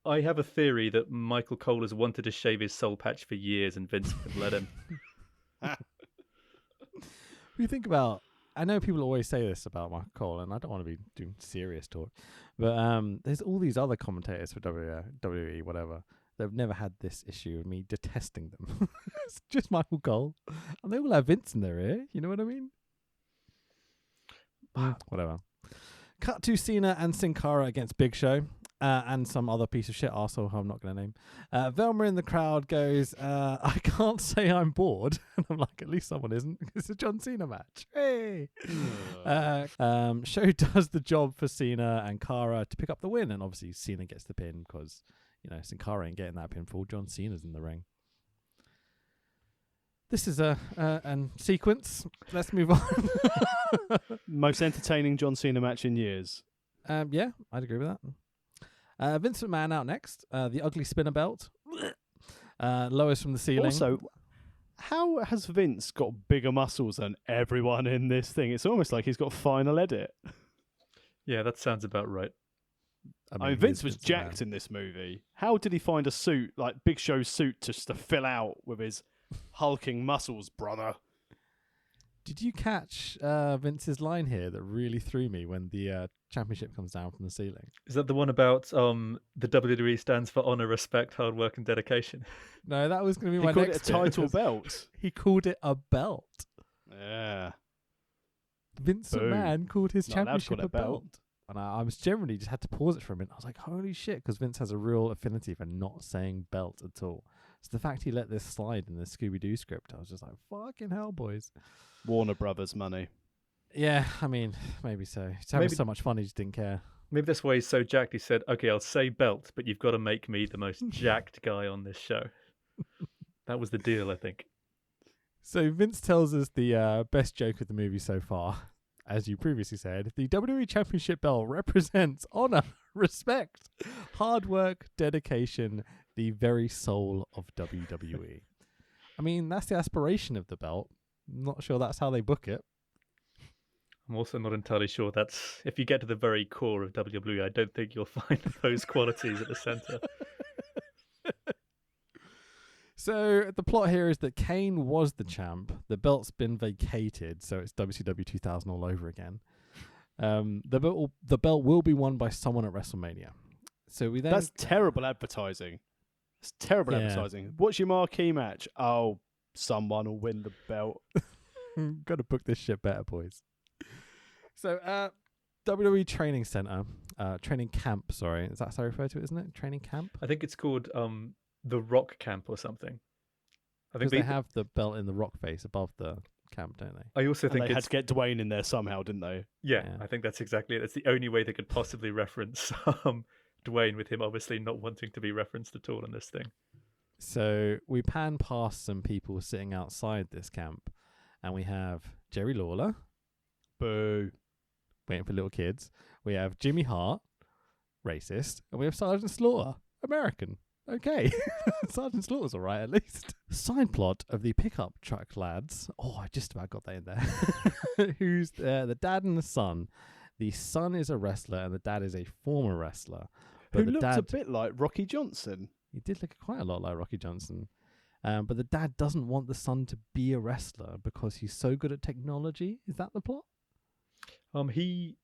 have a theory that Michael Cole has wanted to shave his soul patch for years and Vince wouldn't let him. You think about... I know people always say this about Michael Cole, and I don't want to be doing serious talk, but there's all these other commentators for WWE, whatever. They've never had this issue of me detesting them. It's just Michael Cole. And they all have Vince in their ear. You know what I mean? Whatever. Cut to Cena and Sin Cara against Big Show. And some other piece of shit arsehole who I'm not going to name. Velma in the crowd goes, I can't say I'm bored. And I'm like, at least someone isn't. It's a John Cena match. Hey! Show does the job for Cena and Cara to pick up the win. And obviously Cena gets the pin because, you know, Sin Cara ain't getting that pinfall. John Cena's in the ring. This is a sequence. Let's move on. Most entertaining John Cena match in years. Yeah, I'd agree with that. Vince McMahon out next. The ugly spinner belt. Lowers from the ceiling. Also, how has Vince got bigger muscles than everyone in this thing? It's almost like he's got final edit. Yeah, that sounds about right. I mean Vince was jacked in this movie. How did he find a suit, like Big Show's suit, just to fill out with his hulking muscles, brother? Did you catch Vince's line here that really threw me when the championship comes down from the ceiling? Is that the one about the WWE stands for honor, respect, hard work, and dedication? No, that was going to be my next He called it a title belt. He called it a belt. Yeah. Vince McMahon called his championship a belt. And I was generally just had to pause it for a minute. I was like, holy shit, because Vince has a real affinity for not saying belt at all. So the fact he let this slide in the Scooby-Doo script, I was just like, fucking hell, boys. Warner Brothers money. Yeah, I mean, maybe so. He's having so much fun, he just didn't care. Maybe that's why he's so jacked. He said, okay, I'll say belt, but you've got to make me the most jacked guy on this show. That was the deal, I think. So Vince tells us the best joke of the movie so far. As you previously said, the WWE Championship belt represents honor, respect, hard work, dedication, the very soul of WWE. I mean, that's the aspiration of the belt. I'm not sure that's how they book it. I'm also not entirely sure that's... If you get to the very core of WWE, I don't think you'll find those qualities at the center. So the plot here is that Kane was the champ. The belt's been vacated, so it's WCW 2000 all over again. The belt will be won by someone at WrestleMania. So we then... That's terrible advertising. It's terrible advertising. What's your marquee match? Oh, someone will win the belt. Got to book this shit better, boys. So, WWE Training Center, Training Camp, sorry. Is that how I refer to it, isn't it? Training Camp? I think it's called the Rock Camp or something. I think they have the belt in the rock face above the camp, don't they? I also think they had to get Dwayne in there somehow, didn't they? Yeah, I think that's exactly it. That's the only way they could possibly reference Dwayne, with him obviously not wanting to be referenced at all in this thing. So we pan past some people sitting outside this camp, and we have Jerry Lawler. Boo. Waiting for little kids. We have Jimmy Hart, racist, and we have Sergeant Slaughter, American. Okay, Sergeant Slaughter's all right at least. Side plot of the pickup truck lads. Oh, I just about got that in there. Who's the dad and the son. The son is a wrestler and the dad is a former wrestler. Who looked a bit like Rocky Johnson. He did look quite a lot like Rocky Johnson. But the dad doesn't want the son to be a wrestler because he's so good at technology. Is that the plot? Because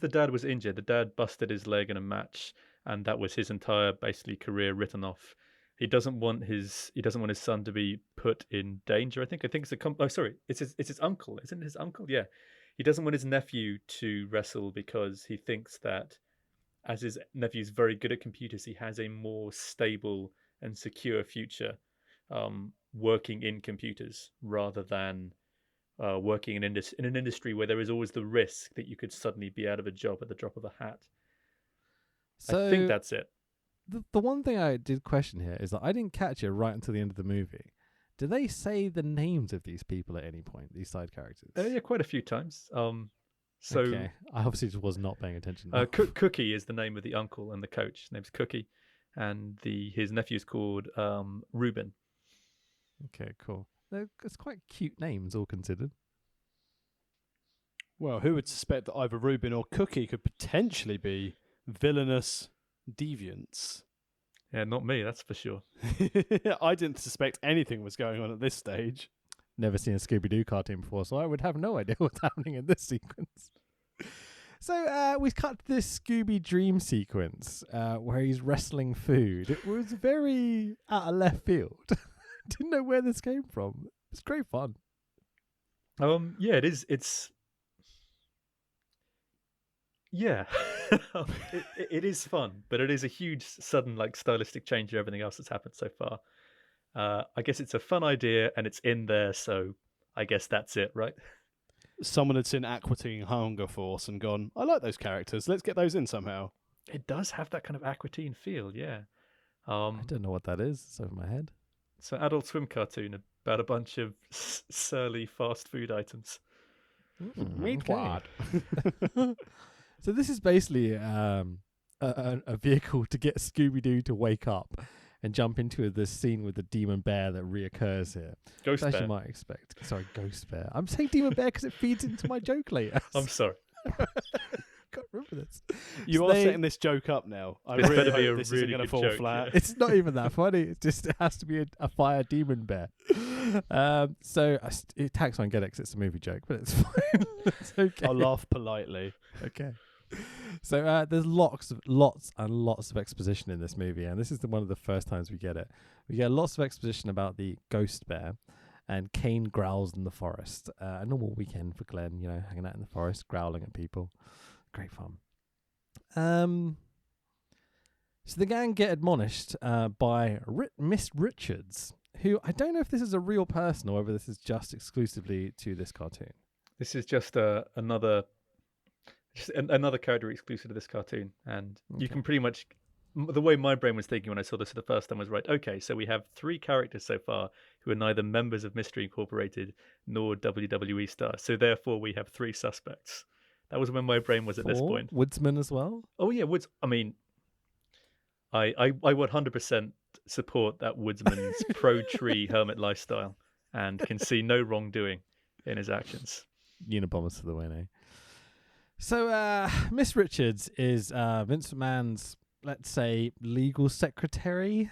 the dad was injured, the dad busted his leg in a match, and that was his entire basically career written off. He doesn't want his son to be put in danger. I think it's it's his uncle, isn't it? His uncle, yeah. He doesn't want his nephew to wrestle because he thinks that as his nephew's very good at computers, he has a more stable and secure future working in computers rather than working in an industry where there is always the risk that you could suddenly be out of a job at the drop of a hat. So I think that's it. The one thing I did question here is that I didn't catch it right until the end of the movie. Do they say the names of these people at any point, these side characters? Yeah, quite a few times. Okay. I obviously just was not paying attention. Cookie is the name of the uncle and the coach. His name's Cookie. And his nephew's called Ruben. Okay, cool. It's quite cute names, all considered. Well, who would suspect that either Ruben or Cookie could potentially be villainous deviants? Yeah, not me, that's for sure. I didn't suspect anything was going on at this stage. Never seen a Scooby-Doo cartoon before, so I would have no idea what's happening in this sequence. So we cut to this Scooby dream sequence where he's wrestling food. It was very out of left field. Didn't know where this came from. It's great fun. Yeah, it is. It's it is fun, but it is a huge sudden stylistic change to everything else that's happened so far. I guess it's a fun idea and it's in there, so I guess that's it, right? Someone had seen Aqua Teen Hunger Force and gone, I like those characters, let's get those in somehow. It does have that kind of Aqua Teen feel, yeah. I don't know what that is. It's over my head. It's an Adult Swim cartoon about a bunch of surly fast food items. Meatwad. So this is basically a vehicle to get Scooby-Doo to wake up and jump into this scene with the demon bear that reoccurs here. Ghost bear. As you might expect. Sorry, ghost bear. I'm saying demon bear because it feeds into my joke later. I'm sorry. Can't remember this. You are setting this joke up now. I really hope this isn't going to fall joke, flat. Yeah. It's not even that funny. It has to be a fire demon bear. So tax on get it 'cause it's a movie joke, but it's fine. It's okay. I'll laugh politely. Okay. So there's lots and lots of exposition in this movie, and this is one of the first times we get it. We get lots of exposition about the ghost bear, and Kane growls in the forest. A normal weekend for Glenn, hanging out in the forest, growling at people. Great fun. So the gang get admonished by Miss Richards, who I don't know if this is a real person or whether this is just exclusively to this cartoon. This is just another character exclusive to this cartoon, and you can pretty much. The way my brain was thinking when I saw this for the first time was, right, okay, so we have 3 characters so far who are neither members of Mystery Incorporated nor WWE stars, so therefore we have 3 suspects. That was when my brain was at this point. Woodsman as well? Oh yeah, Woods. I mean, I would 100% support that Woodsman's pro-tree hermit lifestyle and can see no wrongdoing in his actions. Unabombers to the win, eh? So Miss Richards is Vince McMahon's, let's say, legal secretary.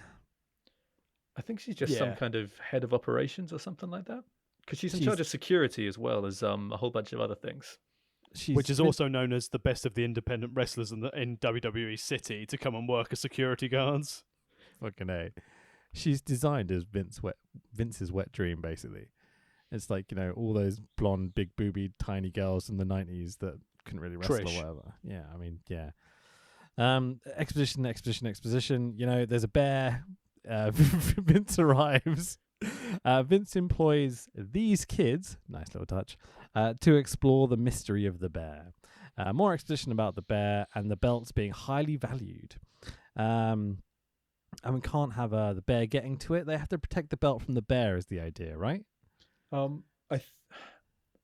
I think she's just some kind of head of operations or something like that. Because she's in charge of security as well as a whole bunch of other things. Which is also known as the best of the independent wrestlers in WWE City to come and work as security guards. Fucking A. She's designed as Vince's wet dream, basically. It's like, all those blonde, big boobied, tiny girls in the 90s that couldn't really wrestle or whatever. Yeah, I mean, yeah. Exposition. There's a bear. Vince arrives. Vince employs these kids, nice little touch, to explore the mystery of the bear. More exposition about the bear and the belts being highly valued. And we can't have the bear getting to it. They have to protect the belt from the bear is the idea, right?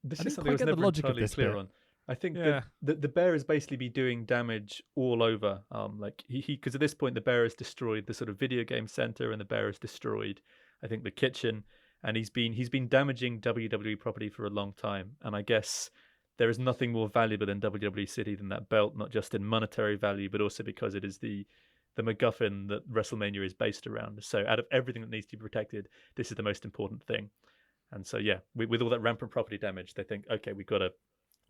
This is something I was never entirely clear on. I think that the bear is basically be doing damage all over. Like because at this point the bear has destroyed the sort of video game center, and the bear has destroyed, I think, the kitchen, and he's been damaging WWE property for a long time. And I guess there is nothing more valuable in WWE City than that belt, not just in monetary value, but also because it is the MacGuffin that WrestleMania is based around. So out of everything that needs to be protected, this is the most important thing. And so with all that rampant property damage, they think, okay, we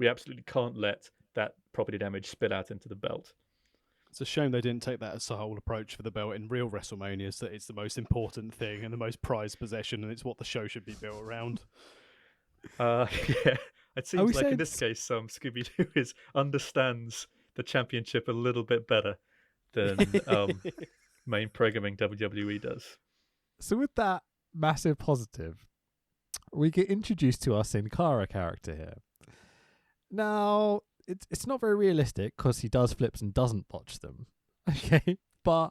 absolutely can't let that property damage spill out into the belt. It's a shame they didn't take that as a whole approach for the belt in real WrestleManias, that it's the most important thing and the most prized possession, and it's what the show should be built around. Yeah, it seems like in this case, Scooby-Doo understands the championship a little bit better than main programming WWE does. So with that massive positive, we get introduced to our Sin Cara character here. Now, it's not very realistic because he does flips and doesn't botch them. Okay, but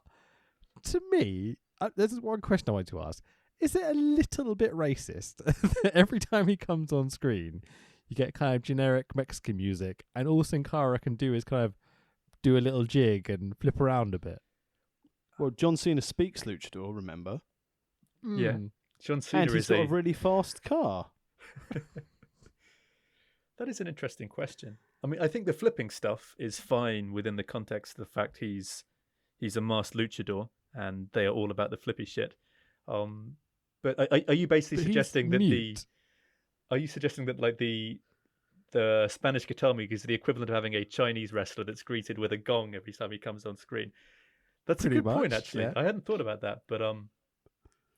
to me, there's one question I want to ask. Is it a little bit racist that every time he comes on screen, you get kind of generic Mexican music, and all Sin Cara can do is kind of do a little jig and flip around a bit? Well, John Cena speaks luchador, remember? Yeah. John Cena and he's got a really fast car. That is an interesting question. I mean, I think the flipping stuff is fine within the context of the fact he's a masked luchador, and they are all about the flippy shit. But are you basically suggesting that the Spanish guitar music is the equivalent of having a Chinese wrestler that's greeted with a gong every time he comes on screen? That's a good point, actually. Yeah. I hadn't thought about that, but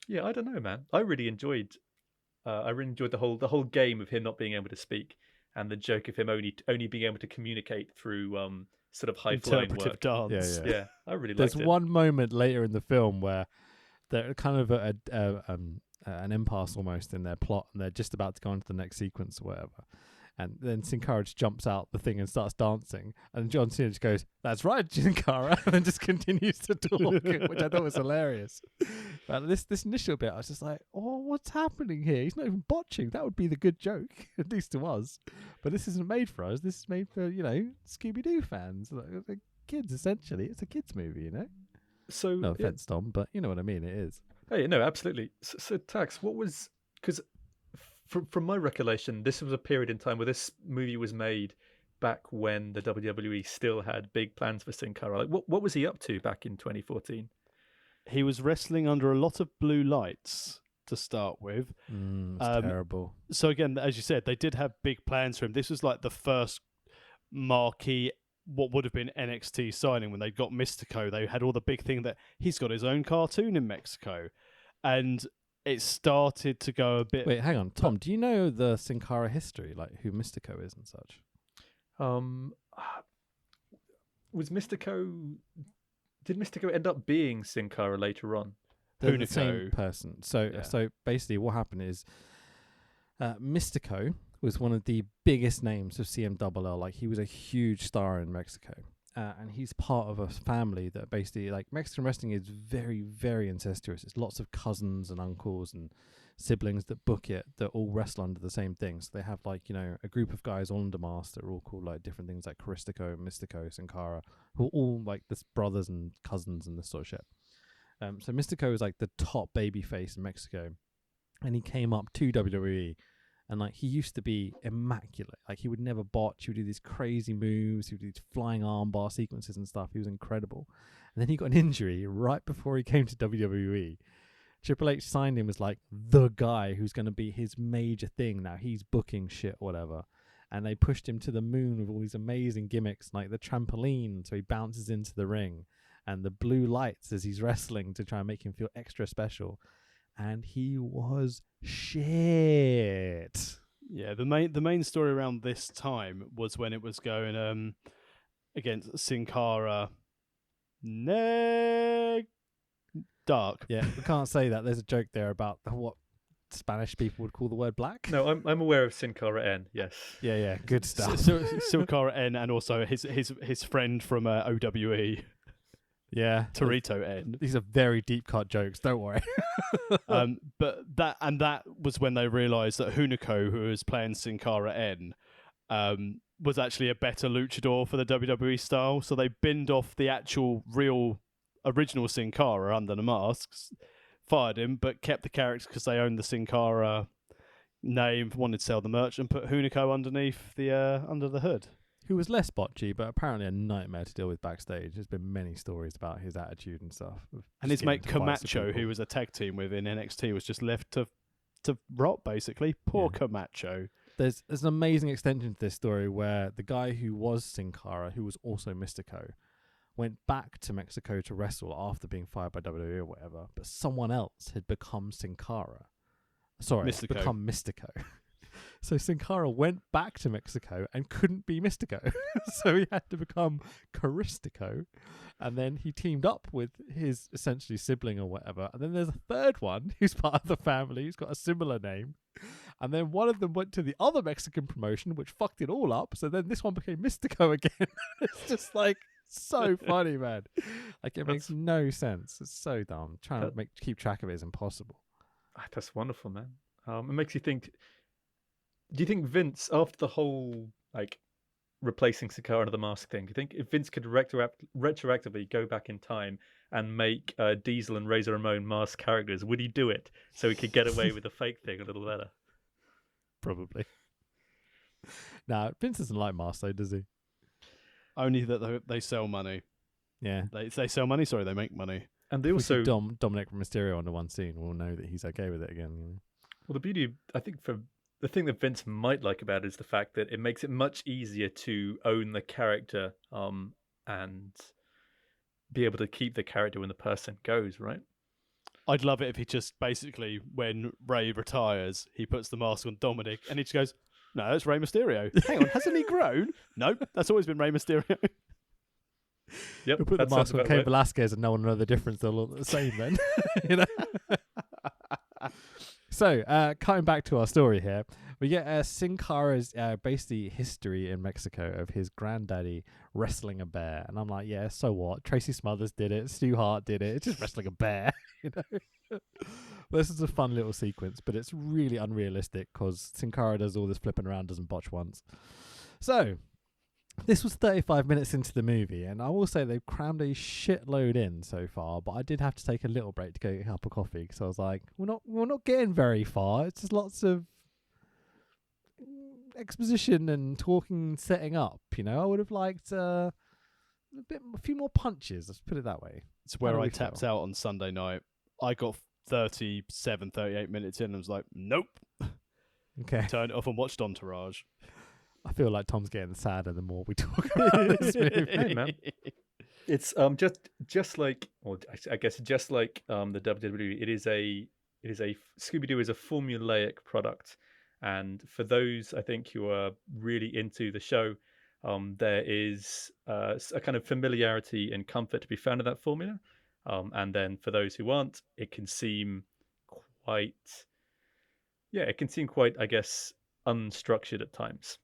yeah, I don't know, man. I really enjoyed the whole game of him not being able to speak, and the joke of him only being able to communicate through sort of high flying work. Dance. Yeah, I really liked it. There's one moment later in the film where they're kind of at an impasse almost in their plot, and they're just about to go into the next sequence or whatever. And then Sin Cara just jumps out the thing and starts dancing. And John Cena just goes, "That's right, Sin Cara," and then just continues to talk, which I thought was hilarious. But this initial bit, I was just like, "Oh, what's happening here? He's not even botching. That would be the good joke, at least to us. But this isn't made for us. This is made for, Scooby-Doo fans. Like kids, essentially. It's a kids' movie, So no offense, Tom, but you know what I mean. It is. Hey, no, absolutely. So Tax, what was... Because from my recollection, this was a period in time where this movie was made back when the WWE still had big plans for Sin Cara. Like, what was he up to back in 2014? He was wrestling under a lot of blue lights to start with. It's terrible. So again, as you said, they did have big plans for him. This was like the first marquee, what would have been NXT signing when they got Mystico. They had all the big thing that he's got his own cartoon in Mexico. And it started to go a bit. Wait, hang on, Tom. Do you know the Sin Cara history, like who Mystico is and such? Was Mystico? Did Mystico end up being Sin Cara later on? They're the same person. So basically, what happened is Mystico was one of the biggest names of CMLL. Like, he was a huge star in Mexico. And he's part of a family that basically, like, Mexican wrestling is very, very incestuous. It's lots of cousins and uncles and siblings that book it that all wrestle under the same thing. So they have, like, you know, a group of guys all under mask that are all called, like, different things like Caristico, Mystico, Sin Cara, who are all, like, this brothers and cousins and this sort of shit. So Mystico is, like, the top baby face in Mexico. And he came up to WWE. And, like, he used to be immaculate. Like, he would never botch. He would do these crazy moves. He would do these flying armbar sequences and stuff. He was incredible. And then he got an injury right before he came to WWE. Triple H signed him as, like, the guy who's going to be his major thing now. He's booking shit or whatever. And they pushed him to the moon with all these amazing gimmicks, like the trampoline, so he bounces into the ring, and the blue lights as he's wrestling to try and make him feel extra special. And he was shit. Yeah, the main story around this time was when it was going against Sin Cara Dark. Yeah, we can't say that. There's a joke there about what Spanish people would call the word black. No, I'm aware of Sin Cara N. Yes. Yeah, good stuff. Sin Cara N, and also his friend from OWE. Yeah, Torito N. These are very deep cut jokes. Don't worry. But that was when they realised that Hunico, who was playing Sin Cara N, was actually a better luchador for the WWE style. So they binned off the actual original Sin Cara under the masks, fired him, but kept the character because they owned the Sin Cara name, wanted to sell the merch, and put Hunico underneath the under the hood. Who was less botchy, but apparently a nightmare to deal with backstage. There's been many stories about his attitude and stuff. And his mate Camacho, who was a tag team with in NXT, was just left to rot, basically. Poor Camacho. There's an amazing extension to this story where the guy who was Sin Cara, who was also Mystico, went back to Mexico to wrestle after being fired by WWE or whatever, but someone else had become Sin Cara. Sorry, become Mystico. So Sin Cara went back to Mexico and couldn't be Mystico. So he had to become Caristico. And then he teamed up with his essentially sibling or whatever. And then there's a third one who's part of the family who's got a similar name. And then one of them went to the other Mexican promotion, which fucked it all up. So then this one became Mystico again. It's just like so funny, man. Like, it makes no sense. It's so dumb. Trying to keep track of it is impossible. That's wonderful, man. It makes you think. Do you think Vince, after the whole like replacing Sin Cara under the mask thing, do you think if Vince could retroactively go back in time and make Diesel and Razor Ramon mask characters, would he do it so he could get away with the fake thing a little better? Probably. Nah, Vince doesn't like masks though, does he? Only that they sell money. Yeah. They sell money, sorry, they make money. And they also Dominic Mysterio under one scene, we'll know that he's okay with it again. You know? Well, the beauty, I think, for the thing that Vince might like about it is the fact that it makes it much easier to own the character and be able to keep the character when the person goes, right? I'd love it if he just basically, when Ray retires, he puts the mask on Dominic and he just goes, no, that's Rey Mysterio. Hang on, hasn't he grown? No, that's always been Rey Mysterio. Yep, we'll put the mask on Cain Velasquez and no one will know the difference. They'll look the same then. You know? So, coming back to our story here, we get Sin Cara's basically history in Mexico of his granddaddy wrestling a bear. And I'm like, yeah, so what? Tracy Smothers did it. Stu Hart did it. It's just wrestling a bear, you know? This is a fun little sequence, but it's really unrealistic because Sin Cara does all this flipping around, doesn't botch once. So, this was 35 minutes into the movie, and I will say they've crammed a shitload in so far, but I did have to take a little break to go get a cup of coffee because I was like, we're not getting very far. It's just lots of exposition and talking, setting up, you know. I would have liked a few more punches, let's put it that way. It's where I tapped out on Sunday night. I got 38 minutes in and was like, nope. Okay. Turned it off and watched Entourage. I feel like Tom's getting sadder the more we talk about this movie. Hey, man. It's just like, well, I guess just like the WWE, it is a Scooby-Doo is a formulaic product, and for those I think who are really into the show, there is a kind of familiarity and comfort to be found in that formula. And then for those who aren't, it can seem quite, I guess, unstructured at times.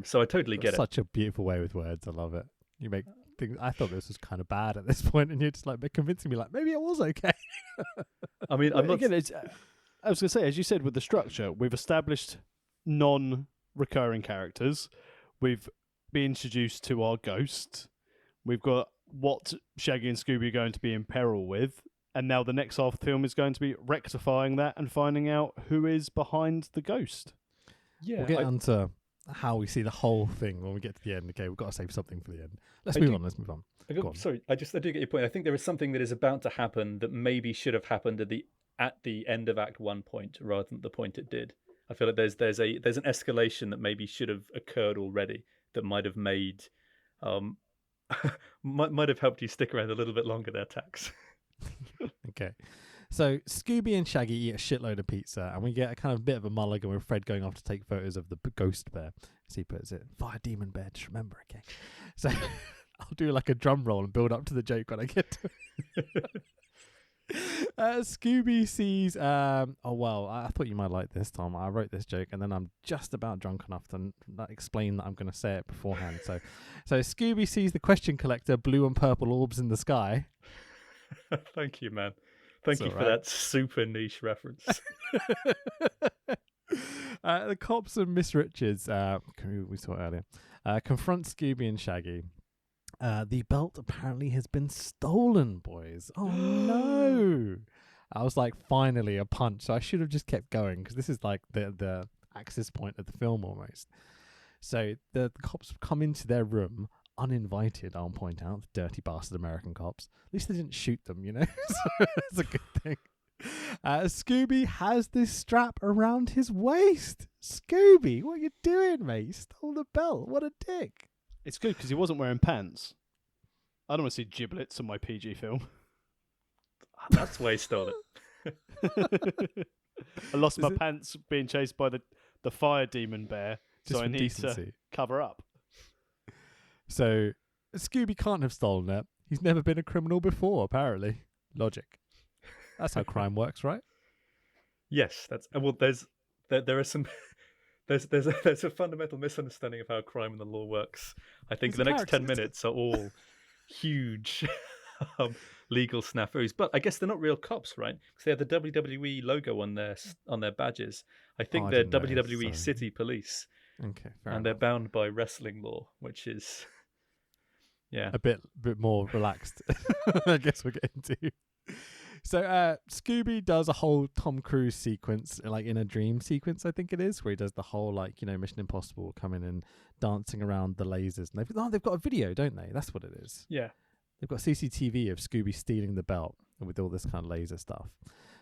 So I totally get it. Such a beautiful way with words. I love it. You make things. I thought this was kind of bad at this point, and you're just like convincing me, like maybe it was okay. I mean, I'm not. Again, I was going to say, as you said, with the structure, we've established non-recurring characters. We've been introduced to our ghost. We've got what Shaggy and Scooby are going to be in peril with. And now the next half of the film is going to be rectifying that and finding out who is behind the ghost. Yeah, we'll get onto how we see the whole thing when we get to the end. Okay, we've got to save something for the end. Let's move on. Sorry, I do get your point. I think there is something that is about to happen that maybe should have happened at the end of Act 1 point rather than the point it did. I feel like there's an escalation that maybe should have occurred already that might have made might have helped you stick around a little bit longer there, Tax. Okay. So Scooby and Shaggy eat a shitload of pizza, and we get a kind of bit of a mulligan with Fred going off to take photos of the ghost bear, as he puts it. Fire demon bear, just remember, okay? So I'll do like a drum roll and build up to the joke when I get to it. Scooby sees I thought you might like this, Tom. I wrote this joke and then I'm just about drunk enough to explain that I'm going to say it beforehand. So Scooby sees the question collector, blue and purple orbs in the sky. Thank you, man. Thank you for that super niche reference. The cops and Miss Richards, who we saw earlier, confront Scooby and Shaggy. The belt apparently has been stolen, boys. Oh no! I was like, finally a punch. So I should have just kept going because this is like the axis point of the film almost. So the cops come into their room uninvited. I'll point out, the dirty bastard American cops. At least they didn't shoot them, you know. So that's a good thing. Scooby has this strap around his waist. Scooby, what are you doing, mate? You stole the belt. What a dick. It's good because he wasn't wearing pants. I don't want to see giblets in my PG film. That's why he stole it. I lost my pants being chased by the fire demon bear, just so I need to cover up. So Scooby can't have stolen it. He's never been a criminal before, apparently. Logic. That's how crime works, right? Yes, that's well. There are some. There's a fundamental misunderstanding of how crime and the law works. I think the next 10 minutes are all huge legal snafus, but I guess they're not real cops, right? Because they have the WWE logo on their badges. I think they're WWE City Police. Okay, and they're bound by wrestling law, which is a bit more relaxed. I guess we're getting to. So Scooby does a whole Tom Cruise sequence, like in a dream sequence, I think it is, where he does the whole Mission Impossible coming and dancing around the lasers. And they've got a video, don't they? That's what it is. Yeah. They've got CCTV of Scooby stealing the belt with all this kind of laser stuff.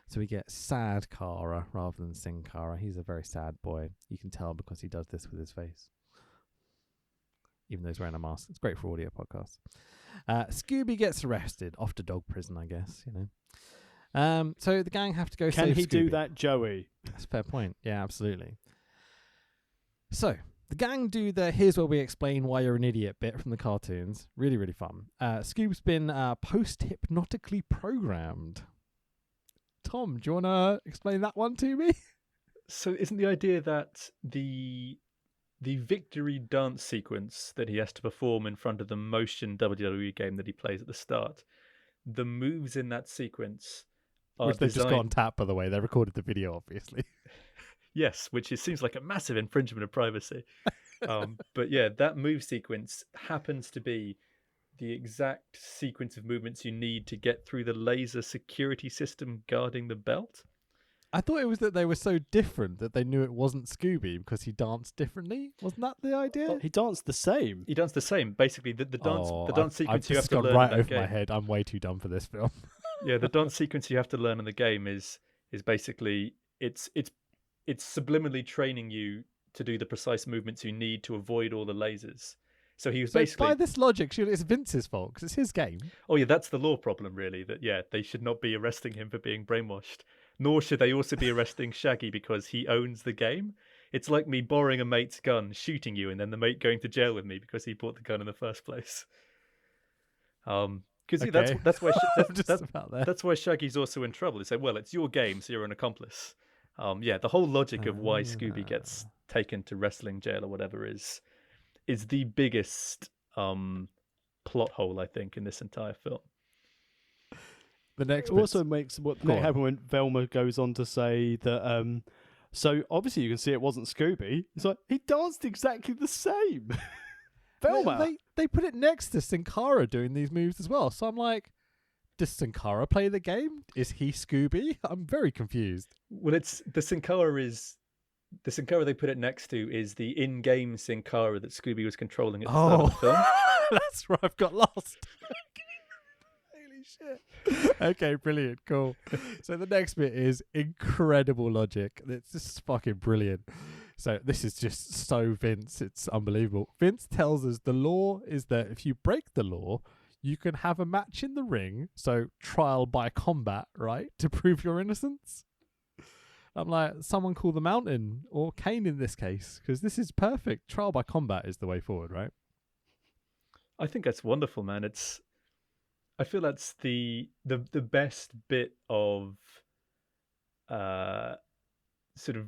So we get sad Kara rather than Sing Kara. He's a very sad boy. You can tell because he does this with his face. Even though he's wearing a mask. It's great for audio podcasts. Scooby gets arrested, off to dog prison, I guess, you know. So the gang have to go save Scooby. Can he do that, Joey? That's a fair point. Yeah, absolutely. So the gang do the here's where we explain why you're an idiot bit from the cartoons. Really, really fun. Scoob's been post-hypnotically programmed. Tom, do you want to explain that one to me? So isn't the idea that the victory dance sequence that he has to perform in front of the motion WWE game that he plays at the start, the moves in that sequence are which they've just got on tap, by the way. They recorded the video, obviously. Yes, which seems like a massive infringement of privacy. But yeah, that move sequence happens to be the exact sequence of movements you need to get through the laser security system guarding the belt. I thought it was that they were so different that they knew it wasn't Scooby because he danced differently. Wasn't that the idea? Oh, he danced the same. He danced the same. Basically, the dance sequence you have to learn. Right over my head. I'm way too dumb for this film. Yeah, the dance sequence you have to learn in the game is basically it's subliminally training you to do the precise movements you need to avoid all the lasers. So he was basically, by this logic, surely it's Vince's fault because it's his game. Oh yeah, that's the law problem, really. That they should not be arresting him for being brainwashed. nor should they also be arresting Shaggy because he owns the game. It's like me borrowing a mate's gun, shooting you, and then the mate going to jail with me because he bought the gun in the first place. Because Okay. that's why that's why Shaggy's also in trouble. They say, well, it's your game, so you're an accomplice. The whole logic of why Scooby gets taken to wrestling jail or whatever is the biggest plot hole, I think, in this entire film. The next it also makes what happen when Velma goes on to say that. So obviously you can see it wasn't Scooby. It's like he danced exactly the same. Velma. They put it next to Sin Cara doing these moves as well. So I'm like, does Sin Cara play the game? Is he Scooby? I'm very confused. Well, it's the Sin Cara they put it next to is the in-game Sin Cara that Scooby was controlling at the start of the film. That's where I've got lost. Holy shit. Okay, brilliant, cool. So the next bit is incredible logic. It's just fucking brilliant. So this is just so Vince. It's unbelievable. Vince tells us the law is that if you break the law, you can have a match in the ring, so trial by combat, right, to prove your innocence. I'm like, someone call the Mountain or Kane in this case, because this is perfect. Trial by combat is the way forward, right? I think that's wonderful, man. I feel that's the best bit of sort of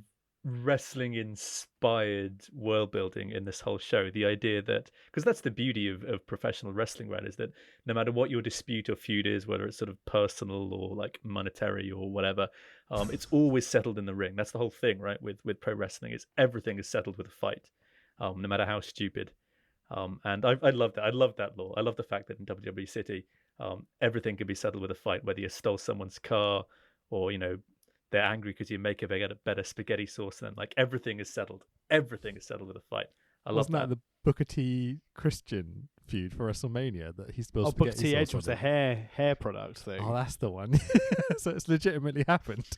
wrestling inspired world building in this whole show. The idea that, because that's the beauty of professional wrestling, right, is that no matter what your dispute or feud is, whether it's sort of personal or like monetary or whatever, it's always settled in the ring. That's the whole thing, right, with pro wrestling, is everything is settled with a fight, no matter how stupid. And I love that. I love that law. I love the fact that in WWE City, everything can be settled with a fight, whether you stole someone's car or, they're angry because you make a better spaghetti sauce than them. Like, everything is settled. Everything is settled with a fight. I love that. Wasn't that the Booker T Christian feud for WrestleMania that he's supposed to Booker T Edge was the hair product thing. Oh, that's the one. So it's legitimately happened.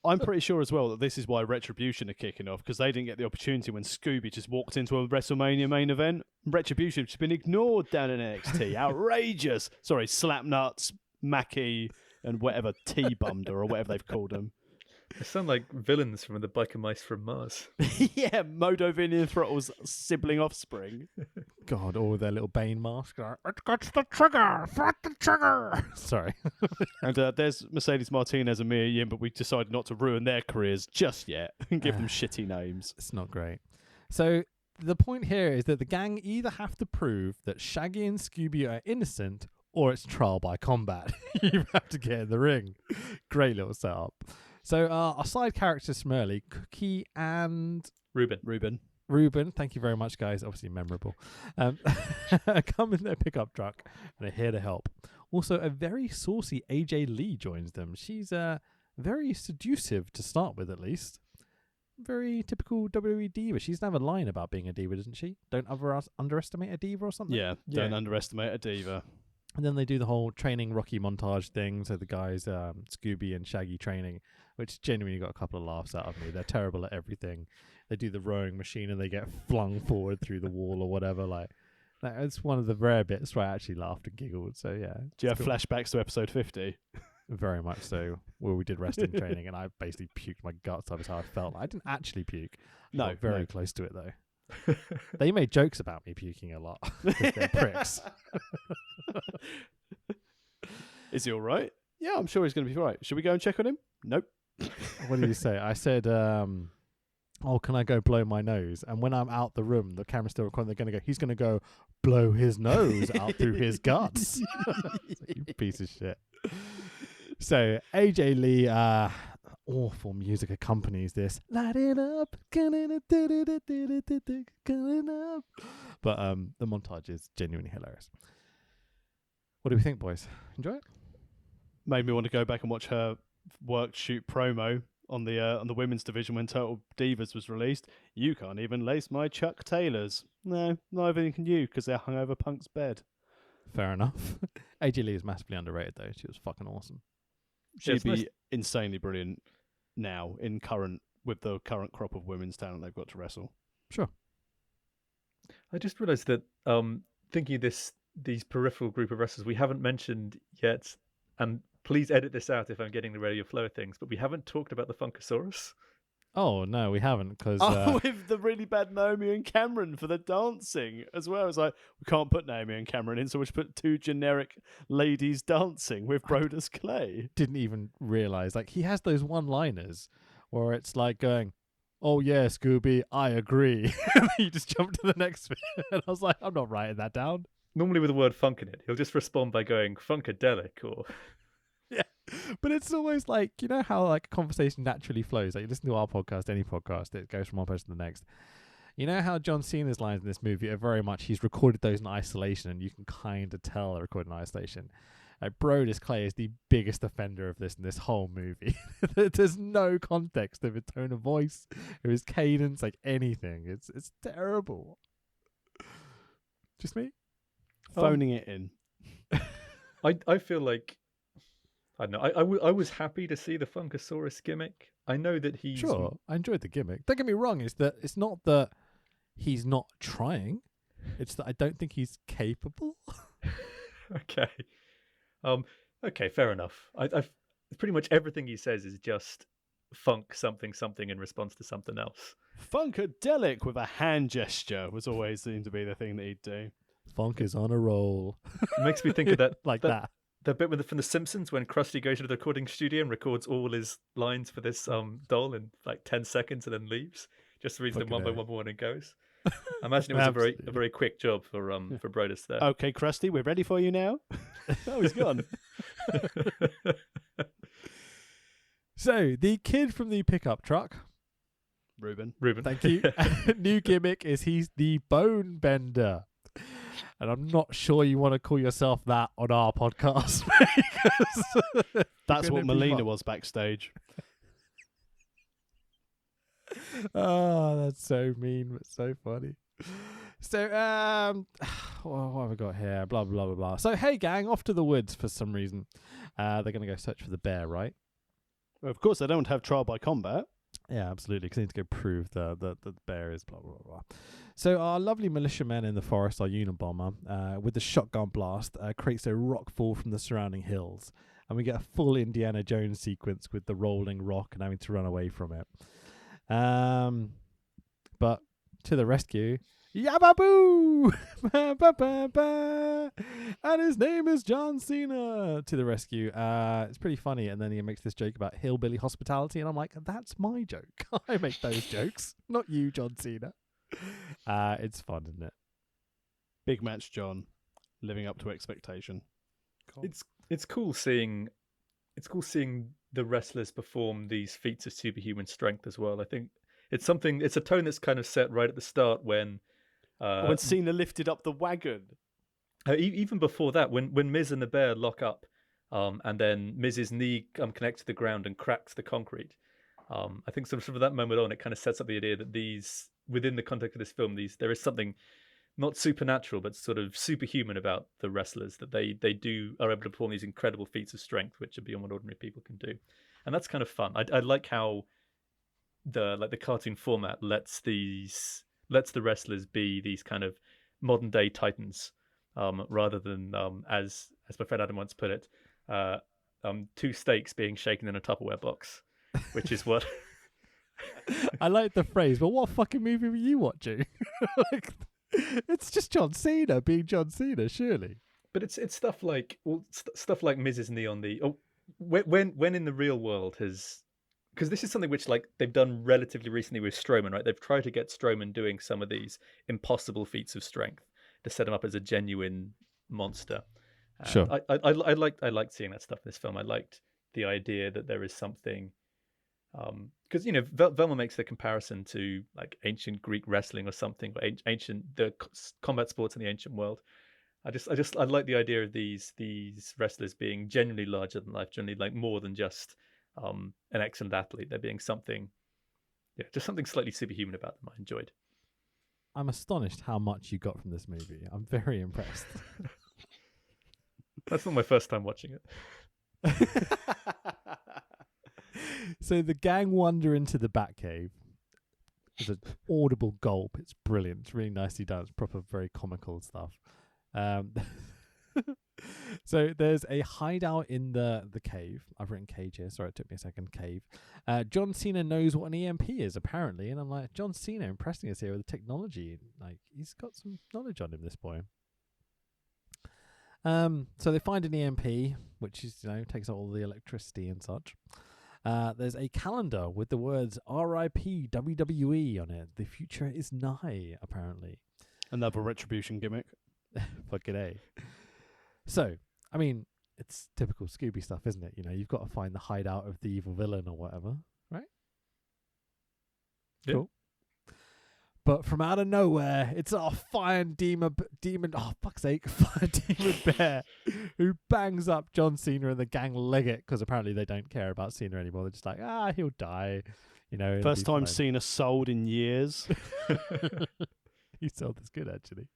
I'm pretty sure as well that this is why Retribution are kicking off, because they didn't get the opportunity when Scooby just walked into a WrestleMania main event. Retribution has been ignored down in NXT. Outrageous. Sorry, Slapnuts, Mackie, and whatever T-Bumder or whatever they've called them. They sound like villains from the Biker Mice from Mars. Yeah, Modovinian Throttle's sibling offspring. God, all their little Bane masks. It got the trigger! Fight the trigger! Sorry. And there's Mercedes Martinez and Mia Yim, but we decided not to ruin their careers just yet and give them shitty names. It's not great. So the point here is that the gang either have to prove that Shaggy and Scooby are innocent or it's trial by combat. You have to get in the ring. Great little setup. So our side characters from early, Cookie and Ruben. Thank you very much, guys. Obviously memorable. Come in their pickup truck and are here to help. Also, a very saucy AJ Lee joins them. She's very seductive to start with, at least. Very typical WWE diva. She doesn't have a line about being a diva, doesn't she? Don't underestimate a diva or something? Yeah, don't underestimate a diva. And then they do the whole training Rocky montage thing. So the guys, Scooby and Shaggy training, which genuinely got a couple of laughs out of me. They're terrible at everything. They do the rowing machine and they get flung forward through the wall or whatever. Like, it's one of the rare bits where I actually laughed and giggled. So yeah. Do you have flashbacks to episode 50? Very much so, where we did wrestling training and I basically puked my guts. That was how I felt. I didn't actually puke. I got very close to it though. They made jokes about me puking a lot because they're pricks. Is he all right? Yeah, I'm sure he's going to be all right. Should we go and check on him? Nope. What did you say? I said, oh, can I go blow my nose? And when I'm out the room, the camera's still recording, he's going to go blow his nose out through his guts. You piece of shit. So AJ Lee, awful music accompanies this. Light it up, but the montage is genuinely hilarious. What do we think, boys? Enjoy it? Made me want to go back and watch her work shoot promo on the women's division when Total Divas was released. You can't even lace my Chuck Taylors. No, neither can you, because they're hung over Punk's bed. Fair enough. AJ Lee is massively underrated though. She was fucking awesome. She'd be insanely brilliant now with the current crop of women's talent they've got to wrestle. Sure. I just realised that thinking of these peripheral group of wrestlers we haven't mentioned yet, and please edit this out if I'm getting the radio flow of things, but we haven't talked about the Funkasaurus. Oh no, we haven't because with the really bad Naomi and Cameron for the dancing as well. It's like we can't put Naomi and Cameron in, so we should put two generic ladies dancing with Brodus Clay. didn't even realize like he has those one-liners where it's like going, "Oh yeah, Scooby, I agree." And you just jump to the next bit, and I was like, "I'm not writing that down." Normally with the word funk in it, he'll just respond by going funkadelic or. Yeah, but it's always like, you know how like a conversation naturally flows. Like you listen to our podcast, any podcast, it goes from one person to the next. You know how John Cena's lines in this movie are very much, he's recorded those in isolation, and you can kind of tell they're recorded in isolation. Brodus Clay is the biggest offender of this in this whole movie. There's no context of his tone of voice, of his cadence, like anything. It's terrible. Just me? Phoning it in. I feel like, I don't know. I was happy to see the Funkasaurus gimmick. I know that he's Sure, I enjoyed the gimmick. Don't get me wrong, it's not that he's not trying. It's that I don't think he's capable. Okay. Okay, fair enough. I've pretty much everything he says is just funk something in response to something else. Funkadelic with a hand gesture was always seemed to be the thing that he'd do. Funk is on a roll. It makes me think of that like that. The bit from The Simpsons when Krusty goes to the recording studio and records all his lines for this doll in like 10 seconds and then leaves. Just reads them one by one and goes. I imagine it was a very quick job for Brodus there. Okay, Krusty, we're ready for you now. Oh, he's gone. So the kid from the pickup truck, Ruben. thank you. New gimmick is he's the bone bender. And I'm not sure you want to call yourself that on our podcast. That's what Melina was backstage. Oh, that's so mean, but so funny. So, what have I got here? Blah, blah, blah, blah. So, hey, gang, off to the woods for some reason. They're going to go search for the bear, right? Well, of course, they don't have trial by combat. Yeah, absolutely, because they need to go prove the bear is blah, blah, blah. So our lovely militiamen in the forest, our Unabomber, with the shotgun blast, creates a rock fall from the surrounding hills. And we get a full Indiana Jones sequence with the rolling rock and having to run away from it. But to the rescue, Yababoo! And his name is John Cena. To the rescue. It's pretty funny. And then he makes this joke about hillbilly hospitality. And I'm like, that's my joke. I make those jokes, not you, John Cena. It's fun, isn't it? Big match, John. Living up to expectation. Cool. It's cool seeing the wrestlers perform these feats of superhuman strength as well. I think it's a tone that's kind of set right at the start when Cena lifted up the wagon. Even before that, when Miz and the Bear lock up, and then Miz's knee connects to the ground and cracks the concrete. I think sort of from that moment on, it kind of sets up the idea that these, within the context of this film, there is something not supernatural but sort of superhuman about the wrestlers, that they are able to perform these incredible feats of strength which are beyond what ordinary people can do, and that's kind of fun. I like how the cartoon format lets the wrestlers be these kind of modern day titans, rather than as my friend Adam once put it, two steaks being shaken in a Tupperware box, which is what. I like the phrase, but what fucking movie were you watching? It's just John Cena being John Cena, surely. But it's stuff like stuff like Miz's knee on the when in the real world has, because this is something which like they've done relatively recently with Strowman, right? They've tried to get Strowman doing some of these impossible feats of strength to set him up as a genuine monster. Sure. I liked seeing that stuff in this film. I liked the idea that there is something. Because Velma makes the comparison to like ancient Greek wrestling or something, or the combat sports in the ancient world. I like the idea of these wrestlers being genuinely larger than life, genuinely like more than just an excellent athlete. They're being something, just something slightly superhuman about them. I enjoyed. I'm astonished how much you got from this movie. I'm very impressed. That's not my first time watching it. So the gang wander into the Batcave. There's an audible gulp. It's brilliant. It's really nicely done. It's proper, very comical stuff. So there's a hideout in the cave. I've written cage here. Sorry, it took me a second. Cave. John Cena knows what an EMP is, apparently. And I'm like, John Cena impressing us here with the technology. Like, he's got some knowledge on him, this boy. So they find an EMP, which is, takes out all the electricity and such. There's a calendar with the words RIP WWE on it. The future is nigh, apparently. Another retribution gimmick. Fucking A. So, I mean, it's typical Scooby stuff, isn't it? You've got to find the hideout of the evil villain or whatever, right? Yeah. Cool. But from out of nowhere, it's our fire demon, oh, fuck's sake, fire demon bear, who bangs up John Cena and the gang leg it, because apparently they don't care about Cena anymore. They're just like, he'll die. First time Cena sold in years. He sold this good, actually.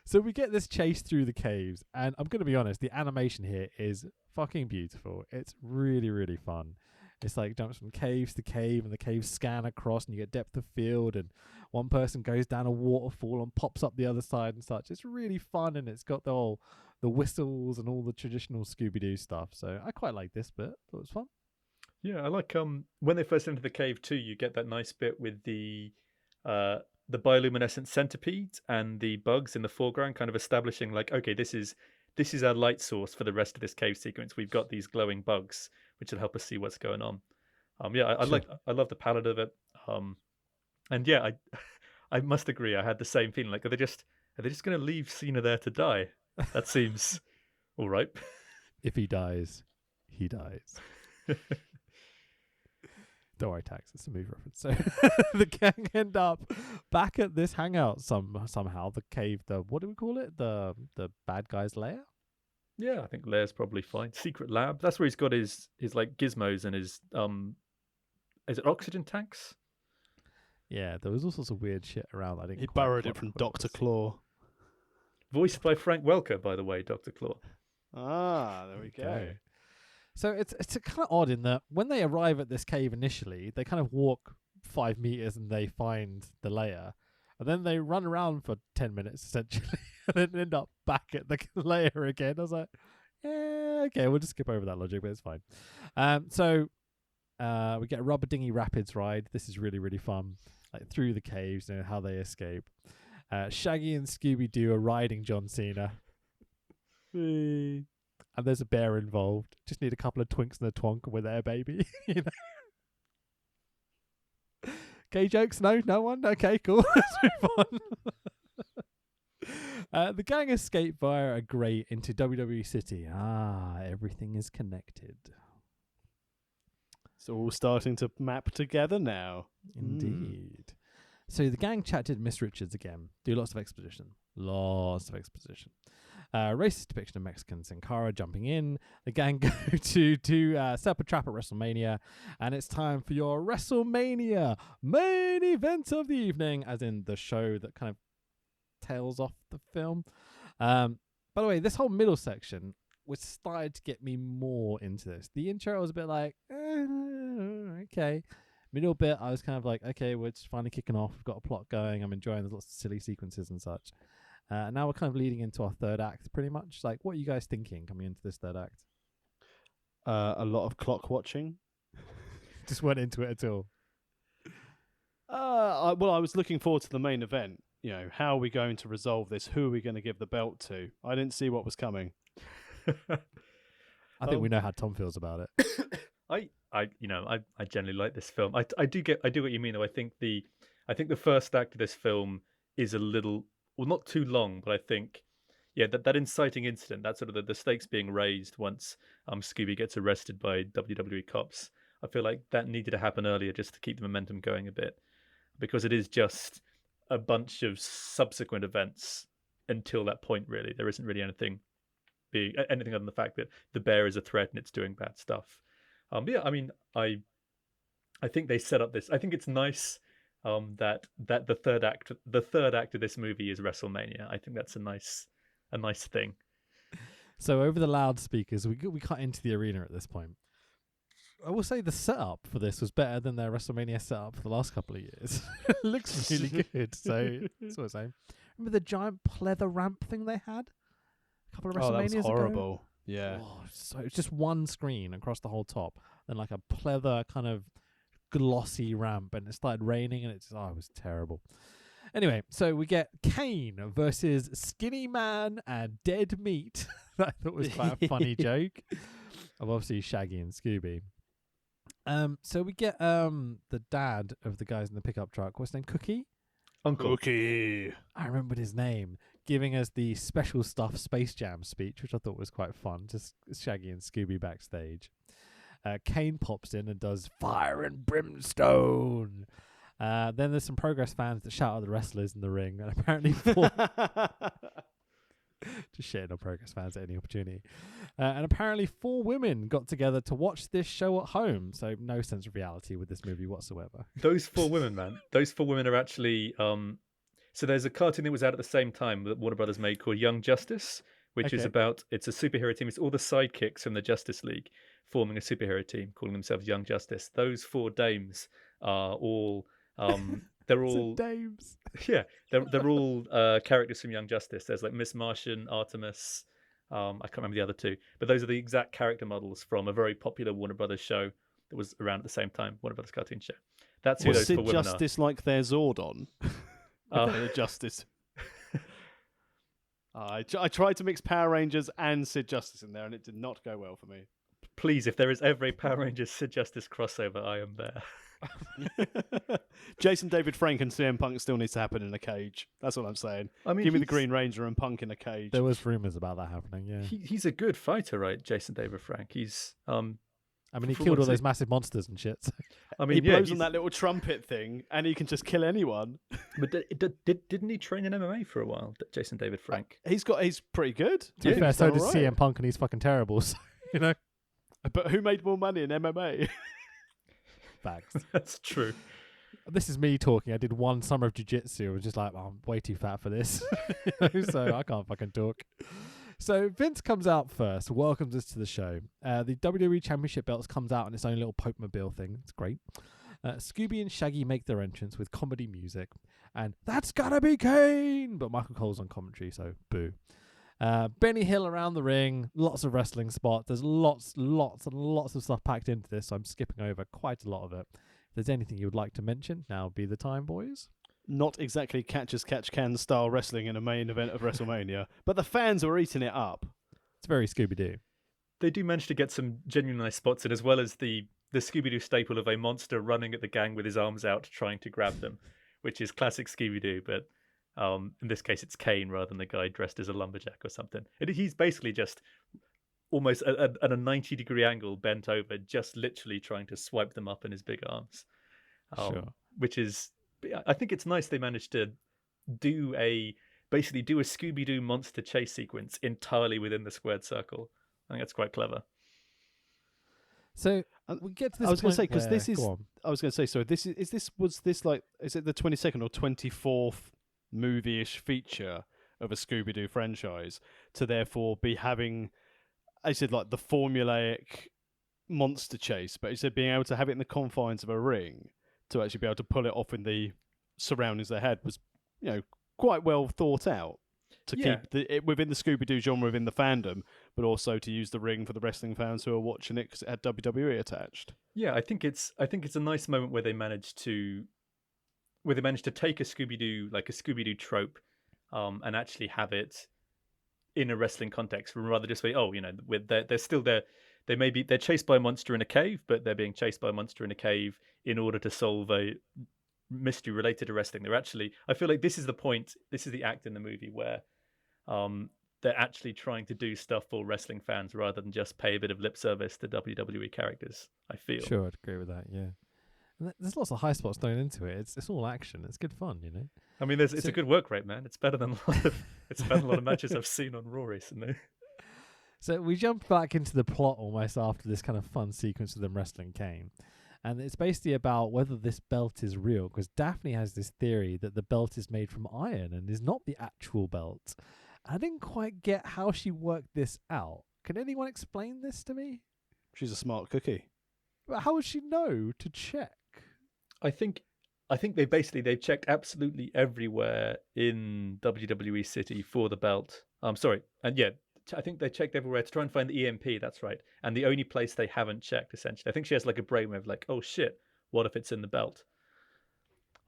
So we get this chase through the caves, and I'm going to be honest, the animation here is fucking beautiful. It's really, really fun. It's like jumps from caves to cave, and the caves scan across, and you get depth of field, and one person goes down a waterfall and pops up the other side and such. It's really fun, and it's got the whistles and all the traditional Scooby-Doo stuff. So I quite like this bit. Thought it was fun. Yeah, I like when they first enter the cave too. You get that nice bit with the bioluminescent centipede and the bugs in the foreground, kind of establishing like, okay, this is our light source for the rest of this cave sequence. We've got these glowing bugs, which will help us see what's going on. I love the palette of it. And yeah, I must agree. I had the same feeling. Like, are they just going to leave Cena there to die? That seems all right. If he dies, he dies. Don't worry, Tax. It's a movie reference. So the gang end up back at this hangout somehow. The cave. What do we call it? The bad guy's lair. Yeah, I think lair's probably fine. Secret lab. That's where he's got his like gizmos and his is it oxygen tanks? Yeah, there was all sorts of weird shit around. He borrowed it from Dr. Claw. Voiced by Frank Welker, by the way, Dr. Claw. Ah, there we go. So it's kind of odd in that when they arrive at this cave initially, they kind of walk 5 meters and they find the lair, and then they run around for 10 minutes essentially, and then end up back at the lair again. I was like, yeah, okay, we'll just skip over that logic, but it's fine. So we get a rubber dinghy rapids ride. This is really, really fun, like through the caves and how they escape. Shaggy and Scooby-Doo are riding John Cena. And there's a bear involved. Just need a couple of twinks and a twonk and we're there, baby. Gay jokes? No one? Okay, cool. Let's move on. The gang escape via a grate into WWE City. Everything is connected. It's all starting to map together now. Indeed. So the gang chatted Miss Richards again. Do lots of exposition. Racist depiction of Mexicans. Sin Cara jumping in. The gang go to set up a trap at WrestleMania, and it's time for your WrestleMania main event of the evening, as in the show that kind of tails off the film. By the way, this whole middle section was started to get me more into this. The intro was a bit like, okay. Middle bit, I was kind of like, okay, we're just finally kicking off. We've got a plot going. I'm enjoying. There's lots of silly sequences and such. Now we're kind of leading into our third act, pretty much. Like, what are you guys thinking coming into this third act? A lot of clock watching. Just weren't into it at all. I was looking forward to the main event. How are we going to resolve this? Who are we going to give the belt to? I didn't see what was coming. I think we know how Tom feels about it. I generally like this film. I do what you mean though. I think the first act of this film is a little, well, not too long, but I think, yeah, that inciting incident, that sort of the stakes being raised once Scooby gets arrested by WWE cops. I feel like that needed to happen earlier just to keep the momentum going a bit, because it is just a bunch of subsequent events until that point. Really, there isn't really anything other than the fact that the bear is a threat and it's doing bad stuff. Yeah, I mean, I think they set up this. I think it's nice that the third act of this movie is WrestleMania. I think that's a nice thing. So over the loudspeakers, we cut into the arena at this point. I will say the setup for this was better than their WrestleMania setup for the last couple of years. It looks really good. So that's what I'm saying. Remember the giant pleather ramp thing they had? couple of Oh, that WrestleManias was ago. horrible. Yeah. Oh, so it's just one screen across the whole top, then like a pleather kind of glossy ramp, and it started raining, and it was terrible. Anyway, so we get Kane versus Skinny Man and Dead Meat. That I thought was quite a funny joke of obviously Shaggy and Scooby. So we get the dad of the guys in the pickup truck. What's his name? Cookie? Uncle. Cookie. I remembered his name, giving us the special stuff Space Jam speech, which I thought was quite fun. Just Shaggy and Scooby backstage. Kane pops in and does fire and brimstone. Then there's some Progress fans that shout at the wrestlers in the ring, and apparently just shitting on Progress fans at any opportunity. And apparently 4 women got together to watch this show at home, so no sense of reality with this movie whatsoever. Those 4 women, man. Those 4 women are actually... So there's a cartoon that was out at the same time that Warner Brothers made called Young Justice, which is about... It's a superhero team. It's all the sidekicks from the Justice League forming a superhero team, calling themselves Young Justice. Those 4 dames are all... they're all dames. Yeah, they're all characters from Young Justice. There's like Miss Martian, Artemis. I can't remember the other 2, but those are the exact character models from a very popular Warner Brothers show that was around at the same time, Warner Brothers cartoon show. That's who those 4 women are. Justice like their Zordon? The Justice. I tried to mix Power Rangers and Sid Justice in there, and it did not go well for me. Please, if there is ever a Power Rangers Sid Justice crossover, I am there. Jason David Frank and CM Punk still needs to happen in a cage. That's what I'm saying. I mean, give me the Green Ranger and Punk in a cage. There was rumours about that happening. Yeah, he's a good fighter, right? Jason David Frank. He's I mean, he killed all those massive monsters and shit. So. I mean, he blows on that little trumpet thing, and he can just kill anyone. But didn't he train in MMA for a while, Jason David Frank? He's pretty good. To be fair, so does CM Punk, and he's fucking terrible. So, you know. But who made more money in MMA? Facts. That's true. This is me talking. I did 1 summer of jiu-jitsu. I was just like, I'm way too fat for this. So I can't fucking talk. So Vince comes out first, welcomes us to the show. The WWE Championship belts comes out in its own little Pope-mobile thing. It's great. Scooby and Shaggy make their entrance with comedy music. And that's gotta be Kane! But Michael Cole's on commentary, so boo. Benny Hill around the ring, lots of wrestling spots. There's lots of stuff packed into this, so I'm skipping over quite a lot of it. If there's anything you would like to mention, now would be the time, boys. Not exactly catch-as-catch-can style wrestling in a main event of WrestleMania, but the fans were eating it up. It's very Scooby-Doo. They do manage to get some genuine nice spots in, as well as the Scooby-Doo staple of a monster running at the gang with his arms out trying to grab them, which is classic Scooby-Doo, but in this case it's Kane rather than the guy dressed as a lumberjack or something. He's basically just almost at a 90-degree angle, bent over, just literally trying to swipe them up in his big arms. Sure. Which is... I think it's nice they managed to do a Scooby-Doo monster chase sequence entirely within the squared circle. I think that's quite clever. So we get to this. I was going to say because this is. Go on. I was going to say so. This is is it the 22nd or 24th movie-ish feature of a Scooby-Doo franchise to therefore be having, I said like the formulaic monster chase, but he said being able to have it in the confines of a ring to actually be able to pull it off in the surroundings they had was, quite well thought out to keep it within the Scooby-Doo genre within the fandom, but also to use the ring for the wrestling fans who are watching it because it had WWE attached. Yeah, I think it's a nice moment where they managed to take a Scooby-Doo trope, and actually have it in a wrestling context, rather just say, they're still there. They're chased by a monster in a cave, but they're being chased by a monster in a cave in order to solve a mystery related to wrestling. I feel like this is the point, this is the act in the movie where they're actually trying to do stuff for wrestling fans rather than just pay a bit of lip service to WWE characters, I feel. Sure, I'd agree with that, yeah. And there's lots of high spots thrown into it. It's all action. It's good fun, I mean, it's a good work rate, man. It's better than a lot of matches I've seen on Raw recently. So we jump back into the plot almost after this kind of fun sequence of them wrestling Kane. And it's basically about whether this belt is real, because Daphne has this theory that the belt is made from iron and is not the actual belt. I didn't quite get how she worked this out. Can anyone explain this to me? She's a smart cookie. But how would she know to check? I think they've checked absolutely everywhere in WWE City for the belt. Sorry, and yeah, I think they checked everywhere to try and find the EMP. That's right. And the only place they haven't checked, essentially, I think she has like a brainwave, like, oh shit, what if it's in the belt?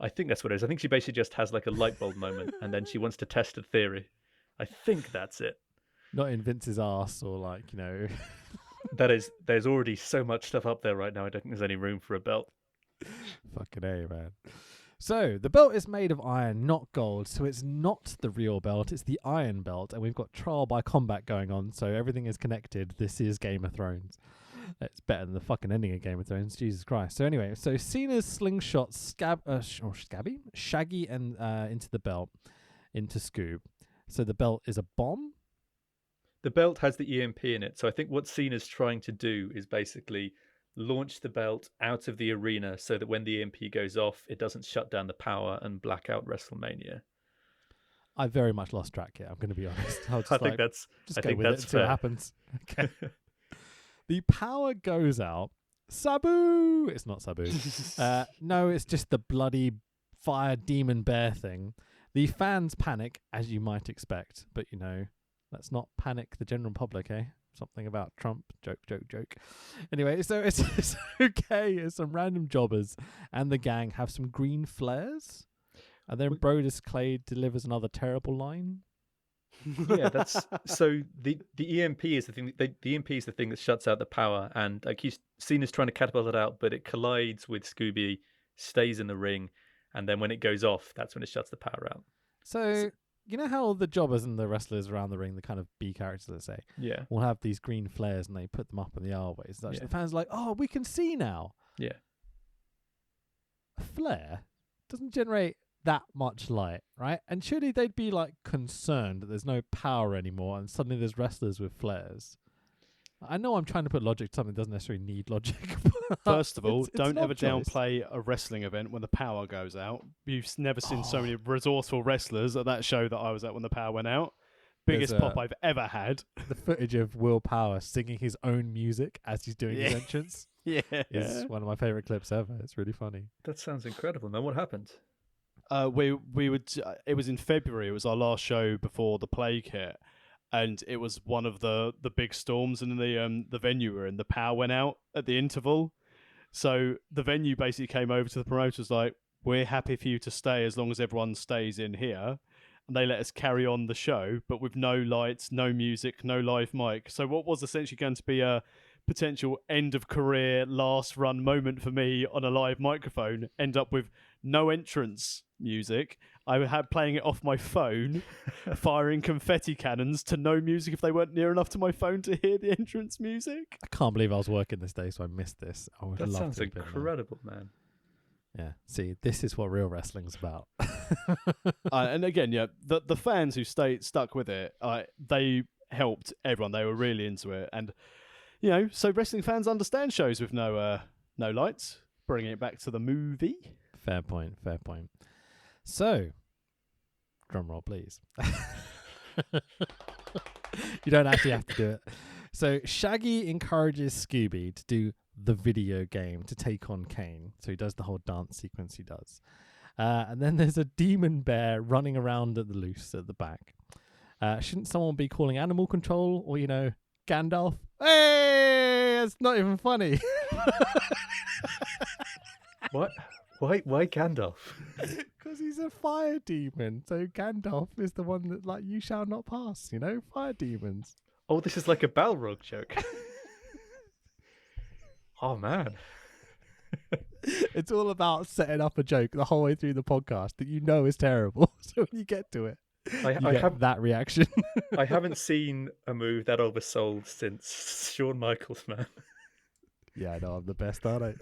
I think that's what it is. I think she basically just has like a light bulb moment, and then she wants to test a theory. I think that's it. Not in Vince's ass or like, you know. There's already so much stuff up there right now. I don't think there's any room for a belt. Fucking A, man. So, the belt is made of iron, not gold, so it's not the real belt, it's the iron belt, and we've got trial by combat going on, so everything is connected. This is Game of Thrones. It's better than the fucking ending of Game of Thrones, Jesus Christ. So anyway, so Cena's slingshot Shaggy and into the belt, into Scoob. So the belt is a bomb? The belt has the EMP in it, so I think what Cena's trying to do is basically launch the belt out of the arena so that when the EMP goes off, it doesn't shut down the power and black out WrestleMania. I very much lost track here, I'm going to be honest. I think that's fair. It happens. Okay. The power goes out. Sabu! It's not Sabu. No, it's just the bloody fire demon bear thing. The fans panic, as you might expect, but you know, let's not panic the general public, eh? Something about Trump. Joke. Anyway, so it's okay. Some random jobbers and the gang have some green flares. And then Brodus Clay delivers another terrible line. Yeah, that's so the EMP is the thing. The EMP is the thing that shuts out the power, and like he's seen as trying to catapult it out, but it collides with Scooby, stays in the ring, and then when it goes off, that's when it shuts the power out. So you know how the jobbers and the wrestlers around the ring, the kind of B characters, let's say, will have these green flares and they put them up in the airways. The fans are like, oh, we can see now. Yeah. A flare doesn't generate that much light, right? And surely they'd be like concerned that there's no power anymore and suddenly there's wrestlers with flares. I know I'm trying to put logic to something that doesn't necessarily need logic. First of all, it's don't ever choice. downplay a wrestling event when the power goes out. You've never seen so many resourceful wrestlers at that show that I was at when the power went out. Biggest pop I've ever had. The footage of Will Power singing his own music as he's doing his entrance is one of my favourite clips ever. It's really funny. That sounds incredible, man. What happened? We would. It was in February. It was our last show before the plague hit. And it was one of the big storms in the venue we're in. The power went out at the interval. So the venue basically came over to the promoters like, we're happy for you to stay as long as everyone stays in here. And they let us carry on the show, but with no lights, no music, no live mic. So what was essentially going to be a potential end of career, last run moment for me on a live microphone end up with no entrance music. I had playing it off my phone, firing confetti cannons to no music if they weren't near enough to my phone to hear the entrance music. I can't believe I was working this day, so I missed this. I would that love sounds to have incredible, man. Yeah, see, this is what real wrestling's about. And again, the fans who stuck with it, they helped everyone. They were really into it, and you know, so wrestling fans understand shows with no lights. Bringing it back to the movie. Fair point. So, drum roll, please. You don't actually have to do it. So, Shaggy encourages Scooby to do the video game to take on Kane. So he does the whole dance sequence he does. And then there's a demon bear running around at the loose at the back. Shouldn't someone be calling animal control or, you know, Gandalf? Hey, it's not even funny. What? Why Gandalf? Because he's a fire demon. So Gandalf is the one that, like, you shall not pass, you know? Fire demons. Oh, this is like a Balrog joke. Oh, man. It's all about setting up a joke the whole way through the podcast that you know is terrible. So when you get to it, you get that reaction. I haven't seen a move that oversold since Shawn Michaels, man. Yeah, I know, I'm the best, aren't I?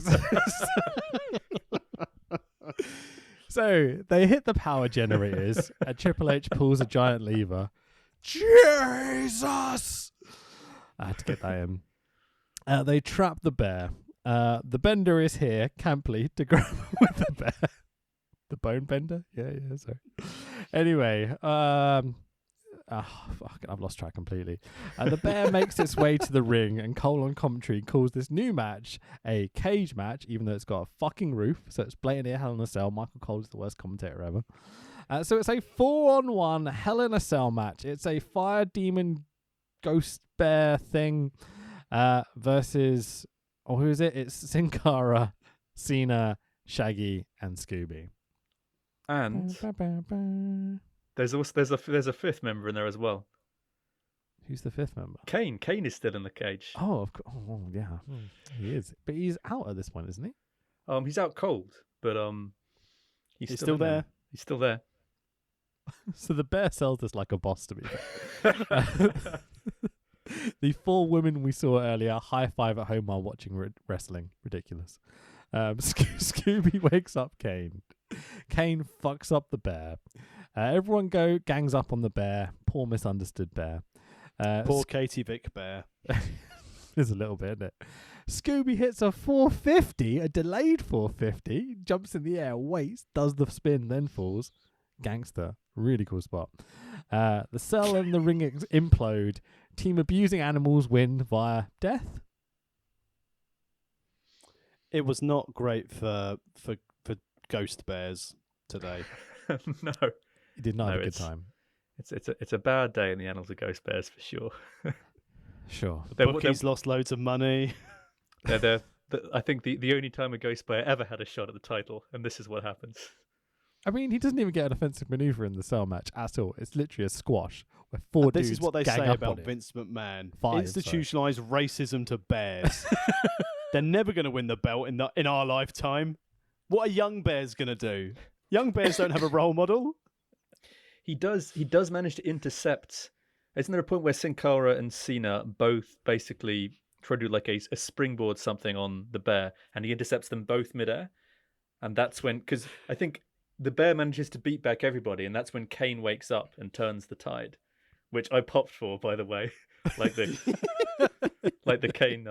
So they hit the power generators and Triple H pulls a giant lever. Jesus! I had to get that in. They trap the bear. The bender is here, camply, to grab with the bear. The bone bender? Yeah, sorry. Anyway, I've lost track completely. The bear makes its way to the ring, and Cole on commentary calls this new match a cage match, even though it's got a fucking roof, so it's blatantly a Hell in a Cell. Michael Cole is the worst commentator ever. So it's a 4-on-1 Hell in a Cell match. It's a fire demon ghost bear thing versus, who is it? It's Sin Cena, Shaggy, and Scooby. And there's a fifth member in there as well. Who's the fifth member? Kane. Kane is still in the cage. Oh, of course. Oh, yeah, he is. But he's out at this point, isn't he? He's out cold, but he's still there. He's still there. So the bear sells us like a boss, to be fair. The 4 women we saw earlier high five at home while watching wrestling. Ridiculous. Scooby wakes up Kane. Kane fucks up the bear. Everyone gangs up on the bear. Poor misunderstood bear. Poor Katie Vick bear. There's a little bit, isn't it? Scooby hits a 450, a delayed 450, jumps in the air, waits, does the spin, then falls. Gangster. Really cool spot. The cell and the ring implode. Team abusing animals win via death. It was not great for ghost bears today. No. You did not have a good time. It's a bad day in the annals of ghost bears for sure. Sure. Bookies lost loads of money. I think the only time a ghost bear ever had a shot at the title, and this is what happens. I mean, he doesn't even get an offensive maneuver in the cell match at all. It's literally a squash where 4 dudes This is what they gang say up about on him. Vince McMahon. 5, Institutionalized racism to bears. They're never going to win the belt in our lifetime. What are young bears going to do? Young bears don't have a role model. He does manage to intercept. Isn't there a point where Sin Cara and Cena both basically try to do like a springboard something on the bear, and he intercepts them both midair? And that's when, because I think the bear manages to beat back everybody, and that's when Kane wakes up and turns the tide, which I popped for, by the way, like the Kane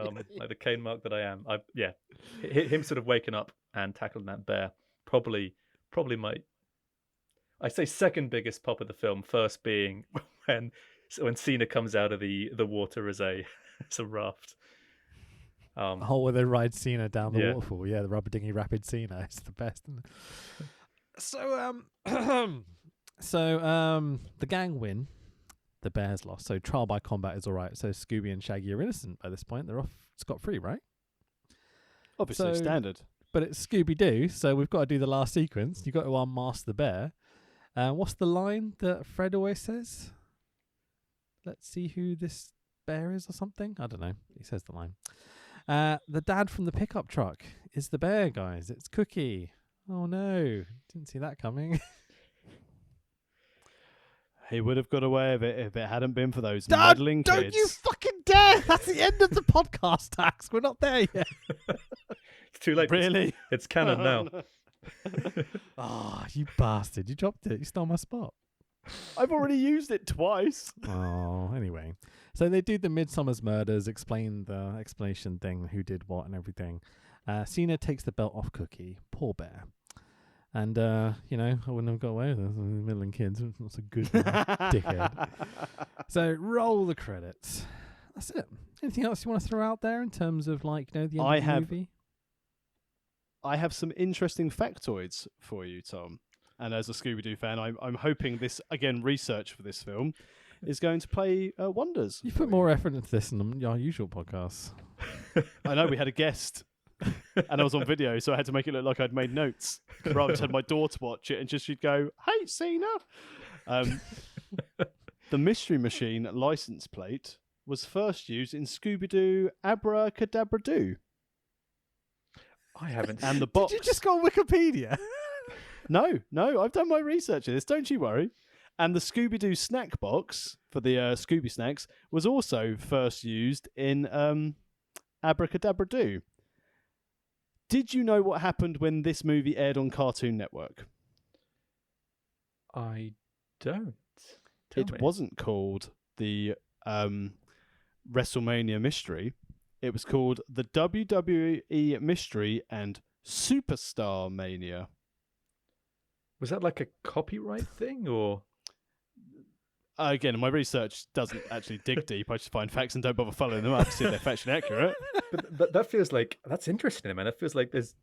mark that I am. Him sort of waking up and tackling that bear, probably my, I say second biggest pop of the film. First being when Cena comes out of the water as a raft. Where they ride Cena down the waterfall. Yeah, the rubber dinghy rapid Cena. It's the best, isn't it? So the gang win. The bears lost. So trial by combat is all right. So Scooby and Shaggy are innocent by this point. They're off scot-free, right? Obviously standard. But it's Scooby-Doo, so we've got to do the last sequence. You've got to unmask the bear. What's the line that Fred always says? Let's see who this bear is or something? I don't know. He says the line. The dad from the pickup truck is the bear, guys. It's Cookie. Oh, no. Didn't see that coming. He would have got away with it if it hadn't been for those meddling kids. Don't you fucking dare! That's the end of the podcast, Tax. We're not there yet. It's too late. Really? It's canon now. Oh, you bastard. You dropped it. You stole my spot. I've already used it twice. Oh, anyway. So they do the Midsummer's Murders, explain the explanation thing, who did what and everything. Cena takes the belt off Cookie. Poor bear. And, I wouldn't have got away with this. Middling kids. That's a good dickhead. So roll the credits. That's it. Anything else you want to throw out there in terms of, the end of the movie? I have some interesting factoids for you, Tom. And as a Scooby-Doo fan, I'm hoping this, again, research for this film is going to play wonders. You put more effort into this than our usual podcasts. I know, we had a guest. And I was on video, so I had to make it look like I'd made notes. Rather than had my daughter watch it and she'd go, "Hey, Cena." The Mystery Machine license plate was first used in Scooby-Doo Abracadabra Doo. I haven't. And the box. Did you just go on Wikipedia? No, I've done my research on this. Don't you worry. And the Scooby-Doo snack box for the Scooby snacks was also first used in Abracadabra Doo. Did you know what happened when this movie aired on Cartoon Network? I don't. It wasn't called the WrestleMania Mystery. It was called the WWE Mystery and Superstar Mania. Was that like a copyright thing, or? Again, my research doesn't actually dig deep. I just find facts and don't bother following them up to see if they're factually accurate. But that feels like, that's interesting, man. That feels like there's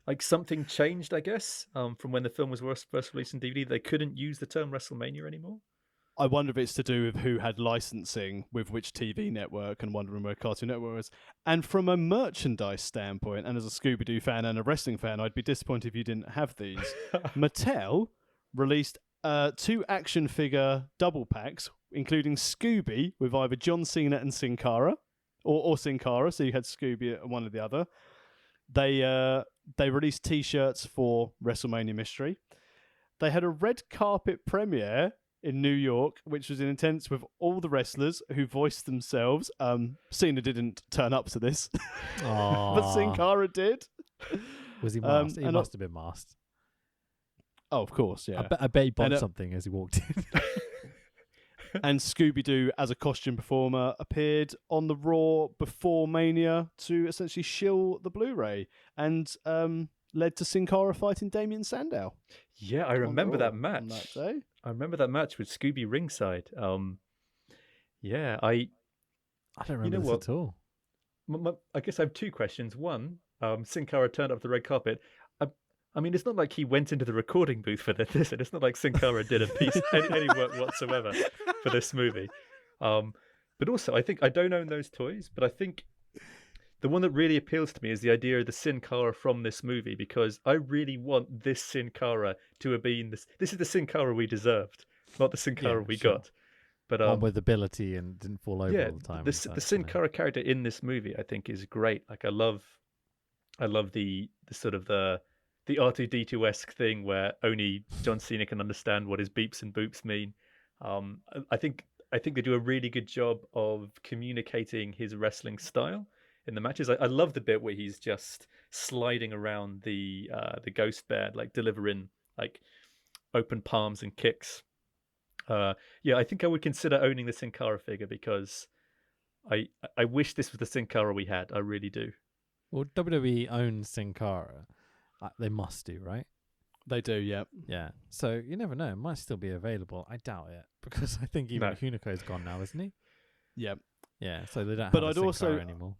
like something changed, I guess, from when the film was first released on DVD. They couldn't use the term WrestleMania anymore. I wonder if it's to do with who had licensing with which TV network, and wondering where Cartoon Network was. And from a merchandise standpoint, and as a Scooby-Doo fan and a wrestling fan, I'd be disappointed if you didn't have these. Mattel released 2 action figure double packs, including Scooby with either John Cena and Sin Cara, or Sin Cara, so you had Scooby at one or the other. They released T-shirts for WrestleMania Mystery. They had a red carpet premiere in New York, which was intense with all the wrestlers who voiced themselves. Cena didn't turn up to this, but Sin Cara did. Was he masked? He must have been masked. Oh, of course, yeah. I bet he bumped something as he walked in. And Scooby-Doo, as a costume performer, appeared on the Raw before Mania to essentially shill the Blu-ray, and led to Sin Cara fighting Damien Sandow. Yeah, I remember that match. On that day. I remember that match with Scooby ringside. Yeah, I don't remember this at all. I guess I have 2 questions. One, Sin Cara turned up the red carpet. I mean, it's not like he went into the recording booth for this. It's not like Sin Cara did a piece, any work whatsoever for this movie. But also, I think I don't own those toys, but I think the one that really appeals to me is the idea of the Sin Cara from this movie, because I really want this Sin Cara to have been this. This is the Sin Cara we deserved, not the Sin Cara we got. But one with ability and didn't fall over all the time. The Sin Cara character in this movie, I think, is great. Like I love the sort of the R2-D2-esque thing where only John Cena can understand what his beeps and boops mean. I think they do a really good job of communicating his wrestling style in the matches. I love the bit where he's just sliding around the ghost bear, like delivering like open palms and kicks. I think I would consider owning the Sin Cara figure, because I wish this was the Sin Cara we had. I really do. Well, WWE owns Sin Cara. They must do, right? They do, yeah. Yeah. So you never know. It might still be available. I doubt it, because I think even Hunico's gone now, isn't he? Yeah. Yeah. So they don't but have I'd Sin also Cara anymore.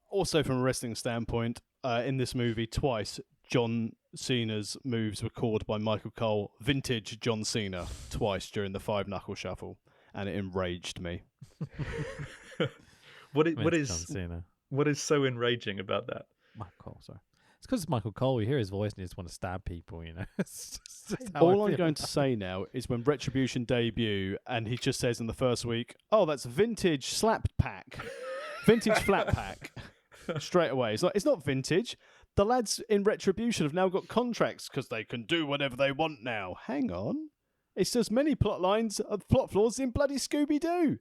Also, from a wrestling standpoint, in this movie, twice John Cena's moves were called by Michael Cole vintage John Cena twice during the 5-knuckle shuffle, and it enraged me. What is so enraging about that? Michael Cole, sorry. It's because it's Michael Cole. You hear his voice and you just want to stab people, you know. It's just all I'm going to say now is when Retribution debut, and he just says in the first week, "Oh, that's vintage slap pack, vintage flat pack." Straight away, it's not vintage. The lads in Retribution have now got contracts because they can do whatever they want now. Hang on, it's just many plot flaws in bloody Scooby-Doo.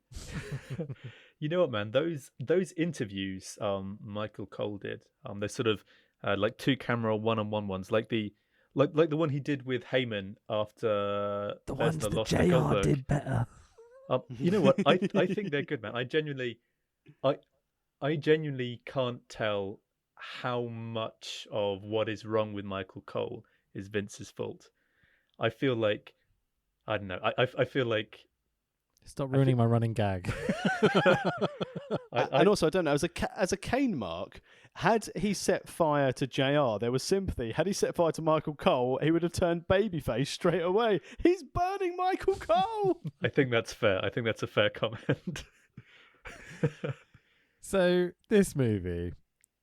You know what, man? Those interviews Michael Cole did, they're sort of like 2-camera one-on-one ones, like the one he did with Heyman after the ones that lost JR Goldberg. did better. You know what? I think they're good, man. I genuinely can't tell how much of what is wrong with Michael Cole is Vince's fault. I feel like, I don't know. I feel like. Stop ruining my running gag. And also, I don't know, as a Kane mark, had he set fire to JR, there was sympathy. Had he set fire to Michael Cole, he would have turned babyface straight away. He's burning Michael Cole. I think that's fair. I think that's a fair comment. So this movie,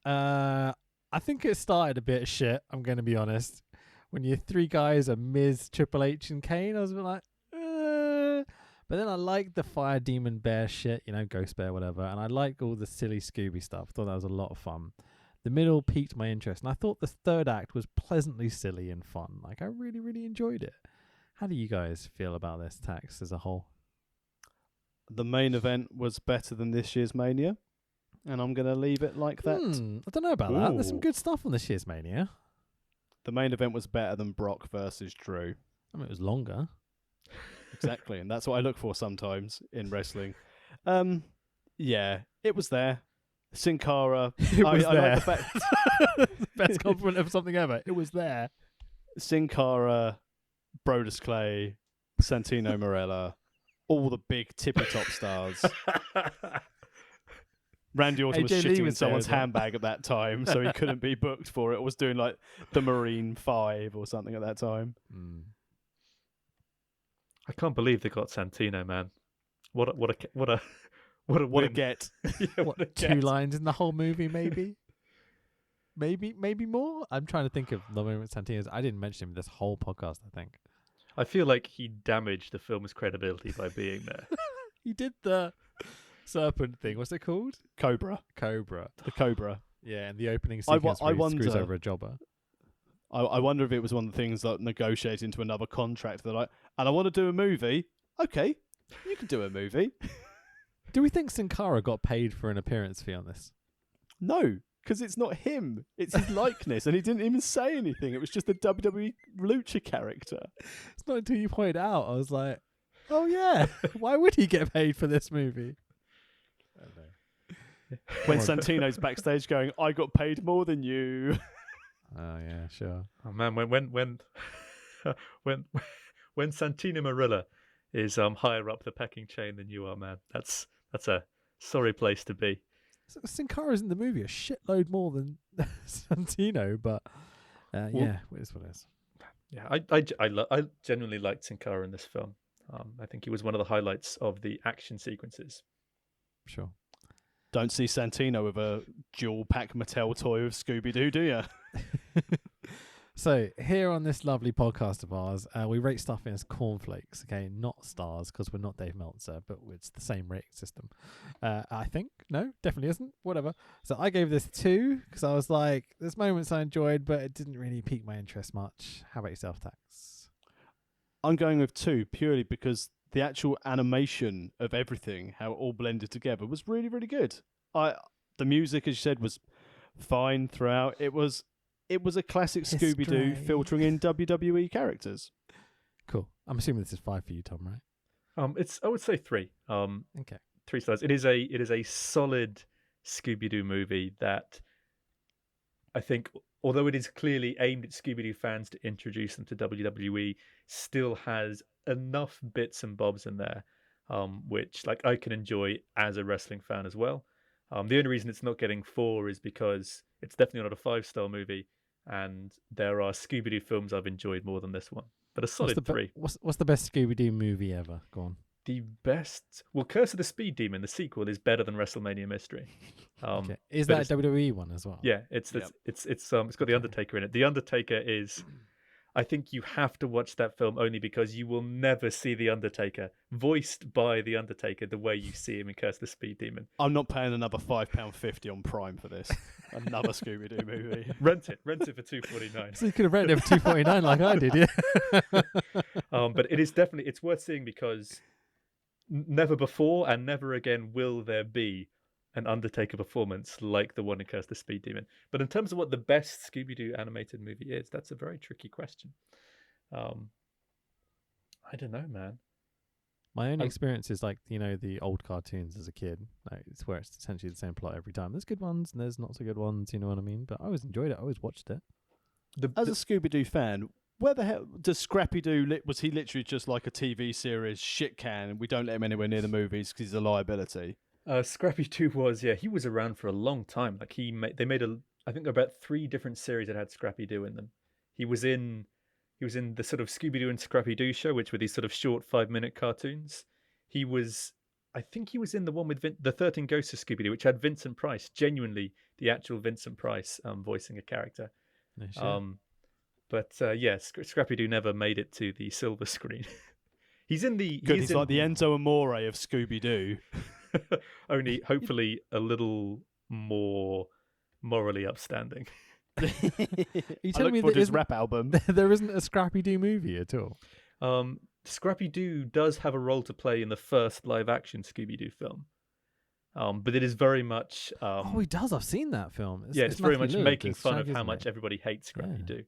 I think it started a bit shit. I'm going to be honest. When your 3 guys are Miz, Triple H, and Kane, I was a bit like, But then I liked the Fire Demon Bear shit, you know, Ghost Bear, whatever. And I liked all the silly Scooby stuff. I thought that was a lot of fun. The middle piqued my interest. And I thought the third act was pleasantly silly and fun. Like, I really, really enjoyed it. How do you guys feel about this, Tax, as a whole? The main event was better than this year's Mania. And I'm going to leave it like that. I don't know about that. There's some good stuff on this year's Mania. The main event was better than Brock versus Drew. I mean, it was longer. Exactly, and that's what I look for sometimes in wrestling. Yeah, it was there. Sin Cara. It was there. I like the fact Best compliment of something ever. It was there. Sin Cara, Brodus Clay, Santino Marella, all the big tippy top stars. Randy Orton was shitting in someone's handbag at that time, so he couldn't be booked for it. Was doing like the Marine 5 or something at that time. I can't believe they got Santino, man. What a What a win. get. Yeah, what a 2 get. lines in the whole movie, maybe? maybe more? I'm trying to think of the moment Santino's. I didn't mention him this whole podcast, I think. I feel like he damaged the film's credibility by being there. He did the serpent thing. What's it called? Cobra. The Cobra. Yeah, and the opening I sequence wa- I where he screws wonder- over a jobber. I wonder if it was one of the things that negotiate into another contract. They're like, and I want to do a movie. Okay, you can do a movie. Do we think Sin Cara got paid for an appearance fee on this? No, because it's not him. It's his likeness, and he didn't even say anything. It was just a WWE lucha character. It's not until you pointed out. I was like, oh yeah, why would he get paid for this movie? I don't know. When Santino's backstage going, I got paid more than you. Oh yeah, sure. Oh man, when when Santino Marella is higher up the pecking chain than you are, man, that's a sorry place to be. Sin Cara's in the movie a shitload more than Santino, but yeah, it is what it is. Yeah, I genuinely liked Sin Cara in this film. I think he was one of the highlights of the action sequences. Sure. Don't see Santino with a dual pack Mattel toy of Scooby-Doo, do you? So here on this lovely podcast of ours, we rate stuff as cornflakes, okay, not stars, because we're not Dave Meltzer, but it's the same rating system. I think no, definitely isn't. Whatever. So I gave this 2 because I was like, there's moments I enjoyed, but it didn't really pique my interest much. How about yourself, Tax? I'm going with 2 purely because the actual animation of everything, how it all blended together, was really, really good. The music, as you said, was fine throughout. It was a classic Scooby-Doo filtering in WWE characters. Cool. I'm assuming this is 5 for you, Tom, right? I would say 3. Okay. 3 stars. It is a solid Scooby-Doo movie that I think, although it is clearly aimed at Scooby-Doo fans to introduce them to WWE, still has enough bits and bobs in there, which like I can enjoy as a wrestling fan as well. The only reason it's not getting 4 is because it's definitely not a 5-star movie, and there are Scooby-Doo films I've enjoyed more than this one. But a solid 3. What's the best Scooby-Doo movie ever? Go on. The best... Well, Curse of the Speed Demon, the sequel, is better than WrestleMania Mystery. Okay. Is that a WWE one as well? Yeah, it's got The Undertaker in it. The Undertaker is... I think you have to watch that film only because you will never see The Undertaker voiced by The Undertaker the way you see him in Curse of the Speed Demon. I'm not paying another £5.50 on Prime for this. Another Scooby-Doo movie. Rent it for $2.49. So you could have rented it for $2.49 like I did, yeah. But it is definitely, it's worth seeing because never before and never again will there be an Undertaker performance like the one in Curse the Speed Demon. But in terms of what the best Scooby-Doo animated movie is, that's a very tricky question. I don't know, man. My only experience is like, the old cartoons as a kid. Like, it's where it's essentially the same plot every time. There's good ones and there's not so good ones, you know what I mean? But I always enjoyed it. I always watched it. As a Scooby-Doo fan, where the hell does Scrappy-Doo... Was he literally just like a TV series shit can and we don't let him anywhere near the movies because he's a liability? Scrappy-Doo was, he was around for a long time. Like they made I think about 3 different series that had Scrappy-Doo in them. He was in the sort of Scooby-Doo and Scrappy-Doo show, which were these sort of short 5-minute cartoons. I think he was in the one with the 13 Ghosts of Scooby-Doo, which had Vincent Price, genuinely the actual Vincent Price voicing a character. No, sure. But Scrappy-Doo never made it to the silver screen. He's like the Enzo Amore of Scooby-Doo. Only hopefully a little more morally upstanding. You telling me that his rap album? There isn't a Scrappy-Doo movie at all? Scrappy-Doo does have a role to play in the first live-action Scooby-Doo film. But it is very much... he does. I've seen that film. It's very much making fun of how much everybody hates Scrappy-Doo. Yeah.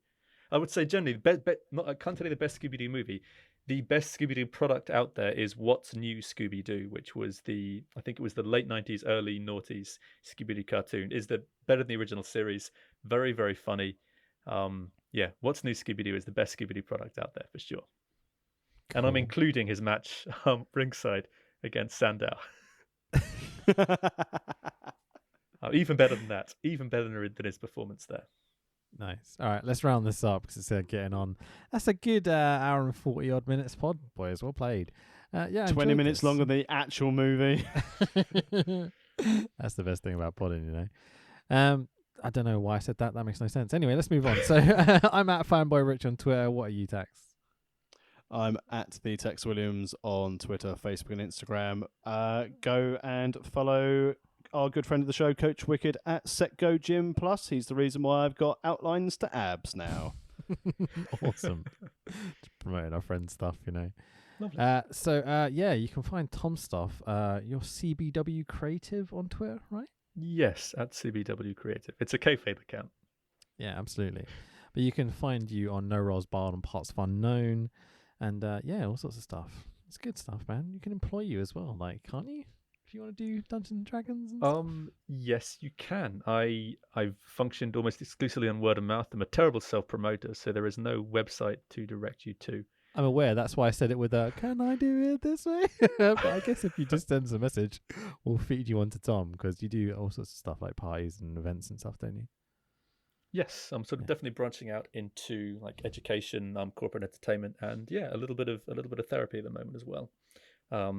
I would say generally, I can't tell you the best Scooby-Doo movie. The best Scooby-Doo product out there is What's New Scooby-Doo, which was I think it was the late 90s, early noughties Scooby-Doo cartoon. Is better than the original series. Very, very funny. What's New Scooby-Doo is the best Scooby-Doo product out there for sure. Cool. And I'm including his match ringside against Sandow. Even better than that. Even better than his performance there. Nice. All right, let's round this up because it's getting on. That's a good hour and 40 odd minutes pod, boys. Well played. Yeah, 20 minutes longer than the actual movie. That's the best thing about podding, you know. I don't know why I said that. That makes no sense. Anyway, let's move on. So I'm at Fanboy Rich on Twitter. What are you, Tax? I'm at the Tex Williams on Twitter, Facebook, and Instagram. Go and follow our good friend of the show, Coach Wicked, at SetGo Gym Plus. He's the reason why I've got outlines to abs now. Awesome. Just promoting our friend's stuff, you know. Lovely. Yeah, you can find Tom's stuff. Your CBW Creative on Twitter, right? Yes, at CBW Creative. It's a kayfabe account. Yeah, absolutely. But you can find you on No Rolls Barred and Parts of Unknown, and all sorts of stuff. It's good stuff, man. You can employ you as well, like, can't you? If you want to do Dungeons and Dragons and stuff? Yes, you can. I've functioned almost exclusively on word of mouth. I'm a terrible self-promoter, so there is no website to direct you to. I'm aware. That's why I said it with can I do it this way? But I guess if you just send us a message, we'll feed you on to Tom, because you do all sorts of stuff like parties and events and stuff, don't you? Yes, I'm sort of definitely branching out into like education, corporate entertainment, and a little bit of therapy at the moment as well. I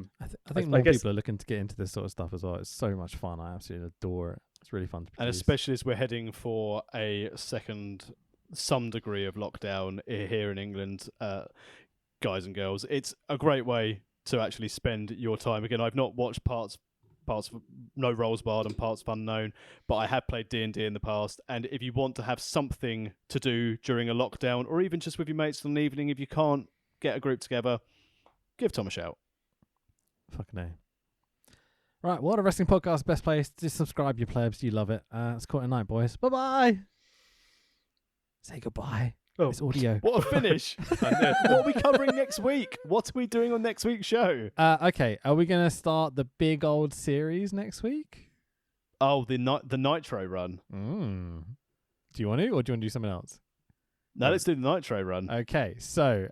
think more people are looking to get into this sort of stuff as well. It's so much fun. I absolutely adore it. It's really fun to produce. And especially as we're heading for a some degree of lockdown here in England, guys and girls, it's a great way to actually spend your time. Again, I've not watched parts of No Rolls Barred and Parts of Unknown, but I have played D&D in the past, and if you want to have something to do during a lockdown, or even just with your mates in an evening, if you can't get a group together, give Tom a shout. Fucking A. Right, World of Wrestling Podcast, best place. Just subscribe, you plebs. You love it. Let's call it a night, boys. Bye-bye. Say goodbye. Oh. It's audio. What a finish. What are we covering next week? What are we doing on next week's show? Okay, are we going to start the big old series next week? Oh, the Nitro run. Do you want to, or do you want to do something else? No, let's do the Nitro run. Okay, so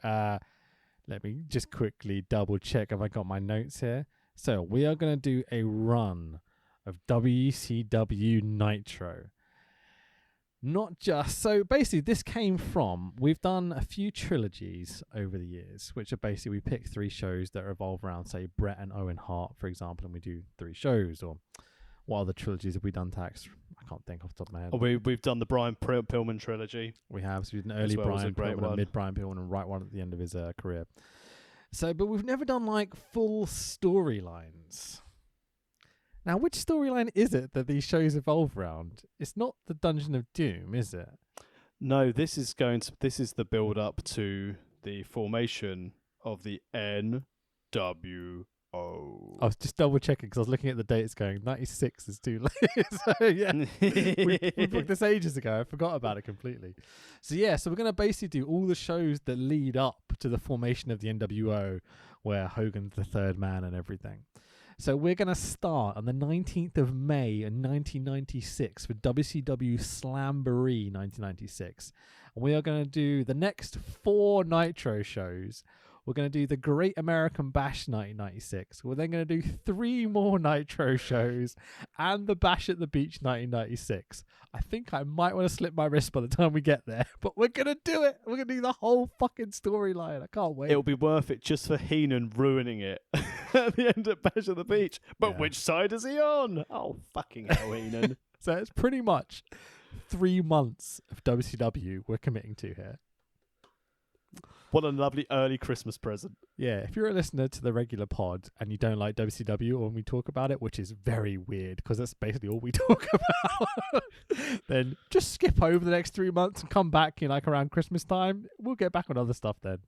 let me just quickly double check if I got my notes here. So we are going to do a run of WCW Nitro. Not just, so basically this came from, we've done a few trilogies over the years, which are basically, we pick 3 shows that revolve around, say, Bret and Owen Hart, for example, and we do 3 shows. Or what other trilogies have we done, Tax? I can't think off the top of my head. Oh, we've done the Brian Pillman trilogy. We have, so we've done early Brian Pillman, a mid Brian Pillman, and right one at the end of his career. So, but we've never done like full storylines. Now, which storyline is it that these shows evolve around? It's not the Dungeon of Doom, is it? No, this is the build up to the formation of the NWO. I was just double checking because I was looking at the dates going, 96 is too late. So yeah, we booked this ages ago. I forgot about it completely. So yeah, so we're going to basically do all the shows that lead up to the formation of the NWO, where Hogan's the third man and everything. So we're going to start on the 19th of May in 1996 with WCW Slamboree 1996. And we are going to do the next 4 Nitro shows. We're going to do the Great American Bash 1996. We're then going to do 3 more Nitro shows and the Bash at the Beach 1996. I think I might want to slip my wrist by the time we get there, but we're going to do it. We're going to do the whole fucking storyline. I can't wait. It'll be worth it just for Heenan ruining it at the end of Bash at the Beach. But which side is he on? Oh, fucking hell, Heenan. So it's pretty much 3 months of WCW we're committing to here. What a lovely early Christmas present. Yeah, if you're a listener to the regular pod and you don't like WCW or when we talk about it, which is very weird because that's basically all we talk about, then just skip over the next 3 months and come back in like around Christmas time. We'll get back on other stuff then.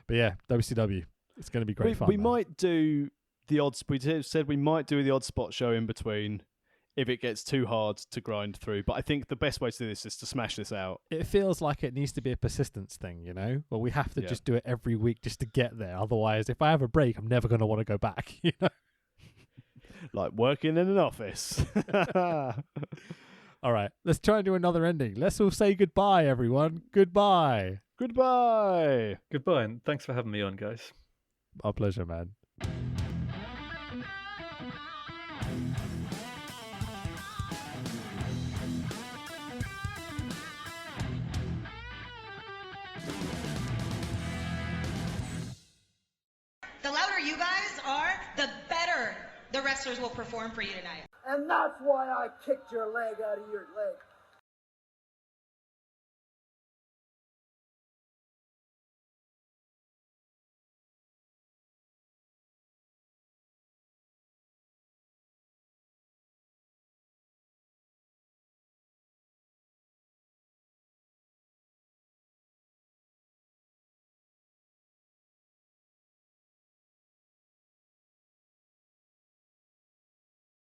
But yeah, WCW, it's going to be great fun. We might do the odds. We said we might do the odd spot show in between if it gets too hard to grind through. But I think the best way to do this is to smash this out. It feels like it needs to be a persistence thing, you know? Well, we have to just do it every week just to get there. Otherwise, if I have a break, I'm never going to want to go back, you know? Like working in an office. All right, let's try and do another ending. Let's all say goodbye, everyone. Goodbye. Goodbye. Goodbye, and thanks for having me on, guys. Our pleasure, man. you guys are, the better the wrestlers will perform for you tonight. And that's why I kicked your leg out of your leg.